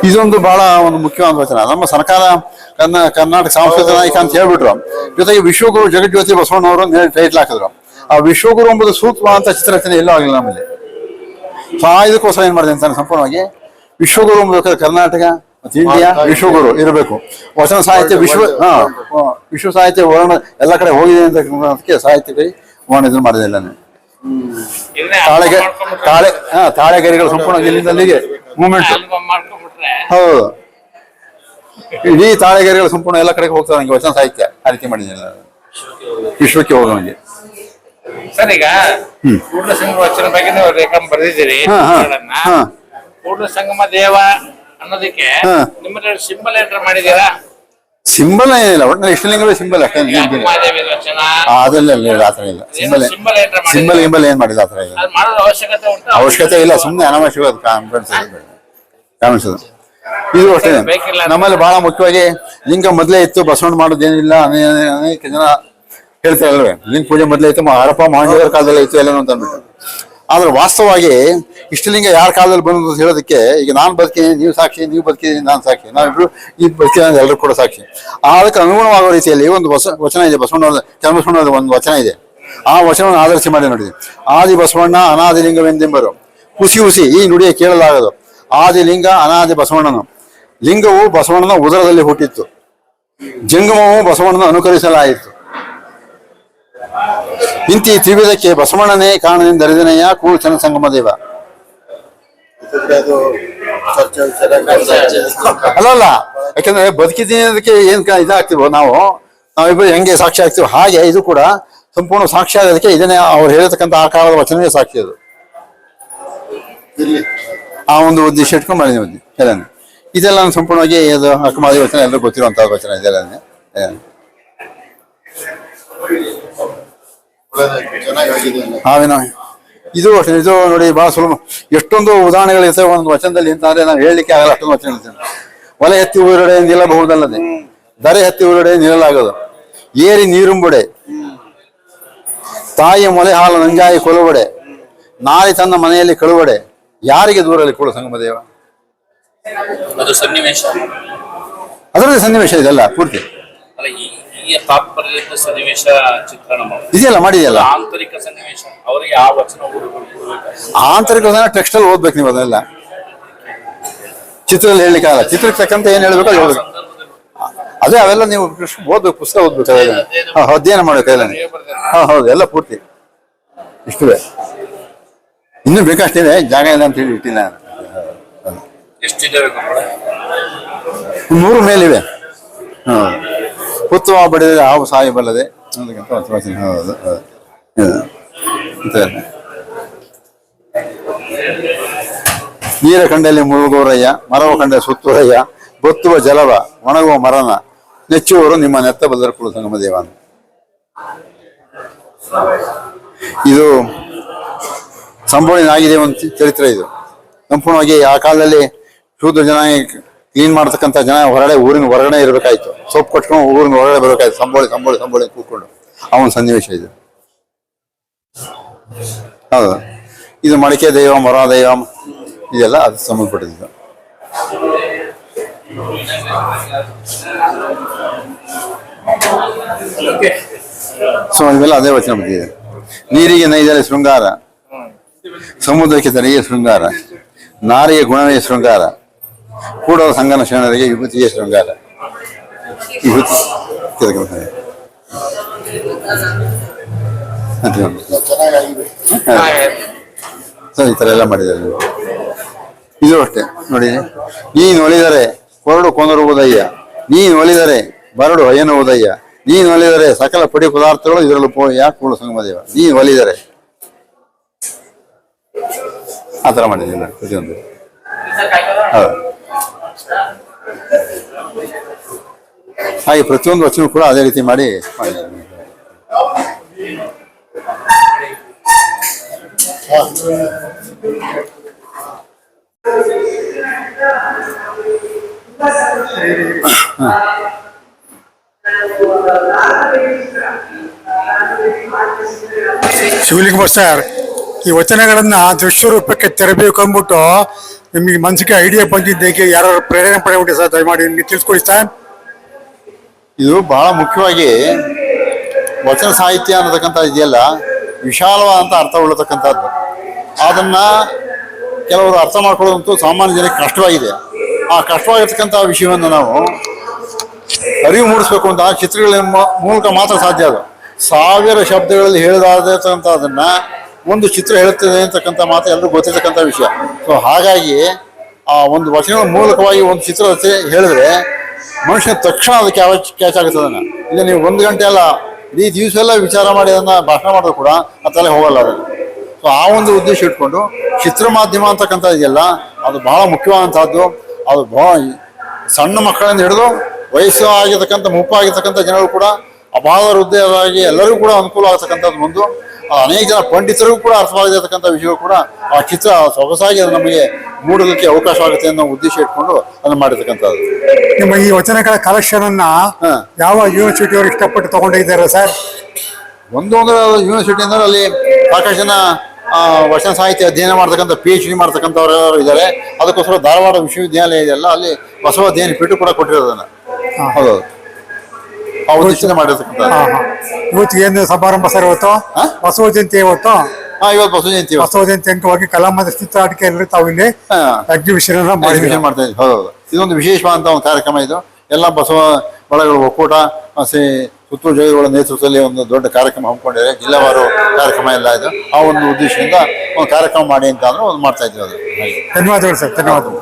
ಇದೊಂದು ಬಹಳ ಒಂದು ಮುಖ್ಯವಾದ ವಚನ. ನಮ್ಮ ಸರ್ಕಾರ ಕರ್ನಾಟಕ ಸಾಂಸ್ಕೃತಿಕ ನಾಯಕ ಅಂತ ಹೇಳ್ಬಿಟ್ರು. ಜೊತೆಗೆ ವಿಶ್ವಗುರು ಜಗಜ್ಯೋತಿ ಬಸವಣ್ಣವರು ಟೈಟ್ಲ್ ಹಾಕಿದ್ರು. ಆ ವಿಶ್ವಗುರು ಎಂಬುದು ಸೂಕ್ತವಾದಂತ ಚಿತ್ರರಚನೆ ಎಲ್ಲೂ ಆಗಿಲ್ಲ ನಮ್ಮಲ್ಲಿ. ಇದಕ್ಕೋಸ್ಕರ ಏನ್ ಮಾಡಿದೆ ಅಂತ ಸಂಪೂರ್ಣವಾಗಿ ವಿಶ್ವಗುರು ಎಂಬುದು ಕರ್ನಾಟಕ ಮತ್ತು ಇಂಡಿಯಾ ವಿಶ್ವಗುರು ಇರಬೇಕು. ವಚನ ಸಾಹಿತ್ಯ ವಿಶ್ವ ಸಾಹಿತ್ಯ ವರ್ಣ ಎಲ್ಲ ಕಡೆ ಹೋಗಿದೆ ಅಂತ ಸಾಹಿತ್ಯ ವರ್ಣ ಇದನ್ನು ಮಾಡಿದಿಲ್ಲ. ತಾಳೆಗರಿಗಳು ಸಂಪೂರ್ಣ ಇಲ್ಲಿಂದ ಅಲ್ಲಿಗೆ ಮೂಮೆಂಟ್. ಹೌದು, ಇಡೀ ತಾಳೆಗರಿಗಳು ಸಂಪೂರ್ಣ ಎಲ್ಲ ಕಡೆಗೆ ಹೋಗ್ತಾರೆ. ನಂಗೆ ವಚನ ಸಾಹಿತ್ಯ ಆ ರೀತಿ ಮಾಡಿದಿಲ್ಲ, ವಿಶ್ವಕ್ಕೆ ಹೋಗೋಂಗೆ. ಸರ್, ಈಗ ಕೂಡಲ ಸಂಗಮ ವಚನ ಬಗ್ಗೆ ನೀವು ರೇಖಾ ಬರೆದಿದ್ದೀರಿ. ಕೂಡಲ ಸಂಗಮ ದೇವ ಅನ್ನೋದಕ್ಕೆ ನಿಮ್ಮಲ್ಲಿ ಸಿಂಬಲ್ ಎಂಟರ್ ಮಾಡಿದೀರಾ? ಸಿಂಬಲ್ ಏನಿಲ್ಲ, ಒಟ್ಟಿನಲ್ಲಿ ಇಷ್ಟಲಿಂಗವೇ ಸಿಂಬಲ್ ಅಷ್ಟೇ. ಮಹಾದೇವಿ ವಚನ ಅದೆಲ್ಲ ಆತರ ಇಲ್ಲ. ಸಿಂಬಲ್ ಗಿಂಬಲ್ ಏನ್ ಮಾಡಿಲ್ಲ ಆತರ ಇಲ್ಲ, ಮಾಡೋದು ಅವಶ್ಯಕತೆ ಉಂಟು? ಅವಶ್ಯಕತೆ ಇಲ್ಲ, ಸುಮ್ಮನೆ ಅನಾವಶ್ಯಕ ಕಾಣಿಸೋದು. ಇದು ಅಷ್ಟೇ. ನಮ್ಮಲ್ಲಿ ಬಹಳ ಮುಖ್ಯವಾಗಿ ಲಿಂಗ ಮೊದಲೇ ಇತ್ತು, ಬಸವಣ್ಣ ಮಾಡೋದೇನಿಲ್ಲ ಅನೇಕ ಜನ ಹೇಳ್ತಾ ಇಲ್ವೇ. ಲಿಂಗ ಪೂಜೆ ಮೊದಲೇ ಇತ್ತು, ಹರಪ್ಪ ಮಹಾದೇವರ ಕಾಲದಲ್ಲೇ ಇತ್ತು ಎಲ್ಲ ಅಂತ ಅಂದ್ಬಿಟ್ಟು. ಆದ್ರೆ ವಾಸ್ತವವಾಗಿ ಇಷ್ಟಲಿಂಗ ಯಾರ ಕಾಲದಲ್ಲಿ ಬಂದು ಅಂತ ಹೇಳೋದಕ್ಕೆ, ಈಗ ನಾನು ಬದುಕಿದ್ದೀನಿ ನೀವು ಸಾಕ್ಷಿ, ನೀವು ಬದುಕಿದ್ದೀನಿ ನಾನು ಸಾಕ್ಷಿ, ನಾವಿಬ್ರು ಈ ಬದುಕಿದ ಎಲ್ಲರೂ ಕೂಡ ಸಾಕ್ಷಿ. ಅದಕ್ಕೆ ಅನುಗುಣವಾಗುವ ರೀತಿಯಲ್ಲಿ ಒಂದು ವಚನ ಇದೆ, ಬಸವಣ್ಣವ್ರ ಚನ್ನಬಸವಣ್ಣವ್ರ ಒಂದು ವಚನ ಇದೆ. ಆ ವಚನವನ್ನು ಆಧರಿಸಿ ಮಾಡಿ ನೋಡಿದೆ. ಆದಿ ಬಸವಣ್ಣ ಅನಾದಿ ಲಿಂಗವೆಂದೆಂಬರು, ಹುಸಿ ಹುಸಿ ಈ ನುಡಿಯ ಕೇಳಲಾಗದು. ಆದಿ ಲಿಂಗ ಅನಾದಿ ಬಸವಣ್ಣನು, ಲಿಂಗವು ಬಸವಣ್ಣನ ಉದರದಲ್ಲಿ ಹುಟ್ಟಿತ್ತು, ಜಂಗಮವು ಬಸವಣ್ಣನ ಅನುಕರಿಸಲಾಯಿತು. ಇಂತಿ ತ್ರಿವಿಧಕ್ಕೆ ಬಸವಣ್ಣನೇ ಕಾರಣದಿಂದರಿದನೆಯ ಕೂಳು ಚನ್ನ ಸಂಗಮ ದೇವ. ಅಲ್ಲಲ್ಲ, ಯಾಕಂದ್ರೆ ಬದುಕಿದ್ದೀನಿ ಅದಕ್ಕೆ ಏನ್ ಇದಾಗ್ತಿವೋ ನಾವಿಬ್ಬರು ಹೆಂಗೆ ಸಾಕ್ಷಿ ಆಗ್ತೀವೋ ಹಾಗೆ ಇದು ಕೂಡ ಸಂಪೂರ್ಣ ಸಾಕ್ಷಿ ಆಗೋದಕ್ಕೆ ಇದನ್ನೇ ಅವ್ರು ಹೇಳಿರ್ತಕ್ಕಂಥ ಆ ಕಾಲದ ವಚನವೇ ಸಾಕ್ಷಿ. ಅದು ಆ ಒಂದು ಉದ್ದೇಶ ಇಟ್ಕೊಂಡು ಮಾಡಿದ್ವಿ ಎಲ್ಲ. ಇದೆಲ್ಲ ನಾನು ಸಂಪೂರ್ಣವಾಗಿ ಇದು ಅಕ್ಕಮಾದಿ ವಚನ ಎಲ್ಲರೂ ಗೊತ್ತಿರುವಂತಹ ವಚನ ಇದೆಲ್ಲ. ಇದು ಅಷ್ಟೇ. ಇದು ನೋಡಿ ಬಹಳ ಸುಲಭ, ಎಷ್ಟೊಂದು ಉದಾಹರಣೆಗಳಿರ್ತವೆ ಒಂದು ವಚನದಲ್ಲಿ ಅಂತಂದ್ರೆ ನಾವು ಹೇಳಲಿಕ್ಕೆ ಆಗಲ್ಲ, ಅಷ್ಟೊಂದು ವಚನ ಇರ್ತೇವೆ. ಒಲೆ ಎತ್ತಿ ಊರಡೆ ನಿಲ್ಲಬಹುದಲ್ಲದೆ ದರೆ ಎತ್ತಿ ಊರಡೆ ನಿಲ್ಲಲಾಗದು, ಏರಿ ನೀರುಂಬುಡೆ ತಾಯಿ ಮೊಲೆ ಹಾಲು ನಂಜಾಯಿ ಕೊಲುವಡೆ, ನಾಯಿ ತನ್ನ ಮನೆಯಲ್ಲಿ ಕಳುವಡೆ, ಯಾರಿಗೆ ದೂರಲ್ಲಿ ಕೂಡಲ ಸಂಗಮ ದೇವ. ಅದು ಸನ್ನಿವೇಶ, ಅದರಲ್ಲಿ ಸನ್ನಿವೇಶ ಇದೆಲ್ಲ ಪೂರ್ತಿ ತಾತ್ಪರ್ಯದ ಸನ್ನಿವೇಶ ಚಿತ್ರಣ ಇದೆಯಲ್ಲ ಮಾಡಿದೆಯಲ್ಲ. ಆಂತರಿಕ ಸನ್ನಿವೇಶ ಅವರಿಗೆ ಆ ವಚನ ಆಂತರಿಕ ಟೆಕ್ಸ್ಟ್ ಅಲ್ಲಿ ಓದ್ಬೇಕು ನೀವು. ಅದನ್ನೆಲ್ಲ ಚಿತ್ರದಲ್ಲಿ ಹೇಳಲಿಕ್ಕೆ ಆಗಲ್ಲ. ಚಿತ್ರಕ್ಕೆ ತಕ್ಕಂತ ಏನ್ ಹೇಳ್ಬೇಕು ಅದು ಹೇಳ್ಬೇಕು. ಅದೇ ಅವೆಲ್ಲ ನೀವು ಓದ್ಬೇಕು, ಪುಸ್ತಕ ಓದ್ಬೇಕು, ಅವೆಲ್ಲ ಅಧ್ಯಯನ ಮಾಡ್ಬೇಕು ಎಲ್ಲ. ಹೌದು, ಎಲ್ಲ ಪೂರ್ತಿ ಇಷ್ಟುವೆ. ಇನ್ನೂ ಬೇಕಷ್ಟಿದೆ, ಜಾಗ ಇಲ್ಲ ಅಂತ ಹೇಳಿ ಇಟ್ಟಿಲ್ಲ. ಎಷ್ಟಿದ್ದಾವೆ? 100 ಮೇಲಿವೆ. ಹುತ್ತುವ ಬಡಿದರೆ ಹಾವು ಸಾಯಬಲ್ಲದೆ. ಹೌದು, ನೀರ ಕಂಡಲ್ಲಿ ಮುಳುಗೋರಯ್ಯ, ಮರವ ಕಂಡ ಸುತ್ತೂರಯ್ಯ, ಬೊತ್ತುವ ಜಲವ ಒಣಗುವ ಮರನ ನೆಚ್ಚುವವರು ನಿಮ್ಮ ನೆತ್ತ ಬಲ್ಲರ ಕೂಡಲ ಸಂಗಮ ದೇವ. ಇದು ಸಂಪೂರ್ಣವಾಗಿದೆ ಒಂದು ಚರಿತ್ರೆ. ಇದು ಸಂಪೂರ್ಣವಾಗಿ ಆ ಕಾಲದಲ್ಲಿ ಶೂದ್ರ ಜನ ಕ್ಲೀನ್ ಮಾಡ್ತಕ್ಕಂಥ ಜನ ಊರಿನ ಹೊರಗಡೆ ಇರಬೇಕಾಯ್ತು, ಸೊಪ್ಪು ಕಟ್ಕೊಂಡು ಊರಿನ ಹೊರಗಡೆ ಬರಬೇಕಾಯ್ತು, ಸಂಬೋಳಿ ಕೂತ್ಕೊಂಡು. ಅವನ ಸನ್ನಿವೇಶ ಇದು. ಹೌದು, ಇದು ಮಡಿಕೆ ದೈವ, ಮೊರ ದೈವ, ಇದೆಲ್ಲ ಅದು ಸಂಬಂಧಪಟ್ಟಿದ್ದು. ಸೊ ಇವೆಲ್ಲ ಅದೇ ವಚನ ಬಂದಿದೆ. ನೀರಿಗೆ ನೈದರೆ ಶೃಂಗಾರ, ಸಮುದ್ರಕ್ಕೆ ತಡೆಯೇ ಶೃಂಗಾರ, ನಾರಿಗೆ ಗುಣವೇ ಶೃಂಗಾರ, ಕೂಡಲ ಸಂಗನ ಶರಣರಿಗೆ ವಿಭೂತಿಯೇ ಶೃಂಗಾರ. ವಿಭೂತಿ ಈ ಥರ ಎಲ್ಲ ಮಾಡಿದ್ದಾರೆ. ಇದು ಅಷ್ಟೇ ನೋಡಿ. ನೀನು ಒಲಿದರೆ ಕೊರಡು ಕೊಂದರುವುದಯ್ಯ, ನೀನು ಒಲಿದರೆ ಬರಡು ಎನ್ನುವುದಯ್ಯ, ನೀನು ಒಲಿದರೆ ಸಕಲ ಪುಡಿ ಪದಾರ್ಥಗಳು ಇದರಲ್ಲೂ ಪೋಯ ಕೂಡಲ ಸಂಗಮ ದೇವ. ನೀನು ಒಲಿದರೆ ಆ ಥರ ಮಾಡಿದ್ದೀನಿ ಪ್ರತಿಯೊಂದು. ಹೌದು, ಹಾಗೆ ಪ್ರತಿಯೊಂದು ವಚನ ಕೂಡ ಅದೇ ರೀತಿ ಮಾಡಿದ್ದಾರೆ. ಶಿವಲಿಂಗ ಸರ್, ಈ ವಚನಗಳನ್ನ ದೃಶ್ಯ ರೂಪಕ್ಕೆ ತರಬೇಕು ಅಂದ್ಬಿಟ್ಟು ನಿಮಗೆ ಮನಸ್ಸಿಗೆ ಐಡಿಯಾ ಬಂದಿದ್ದಕ್ಕೆ ಯಾರು ಪ್ರೇರಣೆ ಪಡೆಯುತ್ತೆ ಸರ್? ದಯಮಾಡಿ ನಿಮಗೆ ತಿಳಿಸ್ಕೊಡಿ ಸರ್. ಇದು ಬಹಳ ಮುಖ್ಯವಾಗಿ ವಚನ ಸಾಹಿತ್ಯ ಅನ್ನತಕ್ಕಂಥ ಇದೆಯಲ್ಲ, ವಿಶಾಲವಾದಂಥ ಅರ್ಥ ಉಳ್ಳತಕ್ಕಂಥದ್ದು. ಅದನ್ನು ಕೆಲವರು ಅರ್ಥ ಮಾಡ್ಕೊಳ್ಳೋದಂತೂ ಸಾಮಾನ್ಯ ಜನಕ್ಕೆ ಕಷ್ಟವಾಗಿದೆ. ಆ ಕಷ್ಟವಾಗಿರ್ತಕ್ಕಂಥ ವಿಷಯವನ್ನು ನಾವು ಅರಿವು ಮೂಡಿಸ್ಬೇಕು ಅಂತ ಚಿತ್ರಗಳ ಮೂಲಕ ಮಾತ್ರ ಸಾಧ್ಯ. ಅದು ಸಾವಿರ ಶಬ್ದಗಳಲ್ಲಿ ಹೇಳದಾದಂಥದ್ದನ್ನು ಒಂದು ಚಿತ್ರ ಹೇಳುತ್ತದೆ ಅಂತಕ್ಕಂಥ ಮಾತು ಎಲ್ಲರೂ ಗೊತ್ತಿರ್ತಕ್ಕಂಥ ವಿಷಯ. ಸೊ ಹಾಗಾಗಿ ಆ ಒಂದು ವಚನಗಳ ಮೂಲಕವಾಗಿ ಒಂದು ಚಿತ್ರ ಹೇಳಿದ್ರೆ ಮನುಷ್ಯನ ತಕ್ಷಣ ಅದಕ್ಕೆ ಕ್ಯಾಚ್ ಆಗುತ್ತೆ. ಅದನ್ನು ಇಲ್ಲ ನೀವು 1 ಗಂಟೆ ಅಲ್ಲ, ಇಡೀ ದಿವಸ ಎಲ್ಲ ವಿಚಾರ ಮಾಡಿ ಅದನ್ನು ಭಾಷಣ ಮಾಡಿದ್ರು ಕೂಡ ಆ ತಲೆ ಹೋಗಲ್ಲ ಅದನ್ನು. ಸೊ ಆ ಒಂದು ಉದ್ದೇಶ ಇಟ್ಕೊಂಡು ಚಿತ್ರ ಮಾಧ್ಯಮ ಅಂತಕ್ಕಂಥ ಇದೆಯಲ್ಲ, ಅದು ಬಹಳ ಮುಖ್ಯವಾದಂಥದ್ದು. ಅದು ಸಣ್ಣ ಮಕ್ಕಳಿಂದ ಹಿಡಿದು ವಯಸ್ಸು ಆಗಿರ್ತಕ್ಕಂಥ ಮುಪ್ಪಾಗಿರ್ತಕ್ಕಂಥ ಜನರು ಕೂಡ ಅಪಾರ ವೃದ್ಧಿಯಾಗಿ ಎಲ್ಲರಿಗೂ ಕೂಡ ಅನುಕೂಲ ಆಗ್ತಕ್ಕಂಥದ್ದು ಒಂದು. ಅನೇಕ ಜನ ಪಂಡಿತರಿಗೂ ಕೂಡ ಅರ್ಥವಾಗಿರ್ತಕ್ಕಂಥ ವಿಷಯಗಳು ಕೂಡ ಆ ಚಿತ್ರ ಸೊಗಸಾಗಿ ಅದು ನಮಗೆ ಮೂಡಲಿಕ್ಕೆ ಅವಕಾಶವಾಗುತ್ತೆ ಅನ್ನೋ ಉದ್ದೇಶ ಇಟ್ಕೊಂಡು ಅದನ್ನು ಮಾಡಿರ್ತಕ್ಕಂಥದ್ದು. ನಿಮ್ಮ ಈ ವಚನಗಳ ಕಲೆಕ್ಷನ್ ಯಾವ ಯೂನಿವರ್ಸಿಟಿಯವರು ಇಷ್ಟಪಟ್ಟು ತಗೊಂಡಿದ್ದಾರೆ ಸರ್? ಒಂದು ಅಂದ್ರೆ ಯೂನಿವರ್ಸಿಟಿ ಅಂದ್ರೆ ಅಲ್ಲಿ ಸಾಕಷ್ಟು ಜನ ವಚನ ಸಾಹಿತ್ಯ ಅಧ್ಯಯನ ಮಾಡ್ತಕ್ಕಂಥ PhD ಮಾಡ್ತಕ್ಕಂಥವ್ರು ಇದ್ದಾರೆ. ಅದಕ್ಕೋಸ್ಕರ ಧಾರವಾಡ ವಿಶ್ವವಿದ್ಯಾಲಯ ಇದೆಯಲ್ಲ, ಅಲ್ಲಿ ಬಸವ ಅಧ್ಯಯನ ಪೀಠ ಕೂಡ ಕೊಟ್ಟಿರೋದನ್ನ. ಹೌದು, ಆ ಉದ್ದೇಶದಿಂದ ಮಾಡಿರ್ತಕ್ಕಂಥ. ಇವತ್ತು ಏನು ಸಮಾರಂಭ ಸರ್? ಇವತ್ತು ಬಸವ ಜಯಂತಿ. ಇವತ್ತು ಇವತ್ತು ಬಸವ ಜಯಂತಿ. ಬಸವ ಜಯಂತಿ ಅಂಗವಾಗಿ ಕಲಾಮಂದಿರ ಚಿತ್ರಾಟಿಕೆಯಲ್ಲಿ ತಾವು ಇಲ್ಲಿ ಎಕ್ಸಿಬಿಷನ್ ಮಾಡ್ತಾ ಇದ್ದೀವಿ. ಹೌದು, ಇದೊಂದು ವಿಶೇಷವಾದಂಥ ಒಂದು ಕಾರ್ಯಕ್ರಮ. ಇದು ಎಲ್ಲ ಬಸವ ಬಳಗಳ ಒಕ್ಕೂಟ ಸುತ್ತೂರು ಜೈಗಳ ನೇತೃತ್ವದಲ್ಲಿ ಒಂದು ದೊಡ್ಡ ಕಾರ್ಯಕ್ರಮ ಹಮ್ಮಿಕೊಂಡಿದ್ದಾರೆ. ಜಿಲ್ಲಾವಾರು ಕಾರ್ಯಕ್ರಮ ಎಲ್ಲ ಇದು. ಆ ಒಂದು ಉದ್ದೇಶದಿಂದ ಒಂದು ಕಾರ್ಯಕ್ರಮ ಮಾಡಿ ಅಂತ ಅಂದ್ರೆ ಒಂದು ಮಾಡ್ತಾ ಇದ್ದೀವಿ. ಅದು ಧನ್ಯವಾದಗಳು ಸರ್. ಧನ್ಯವಾದಗಳು.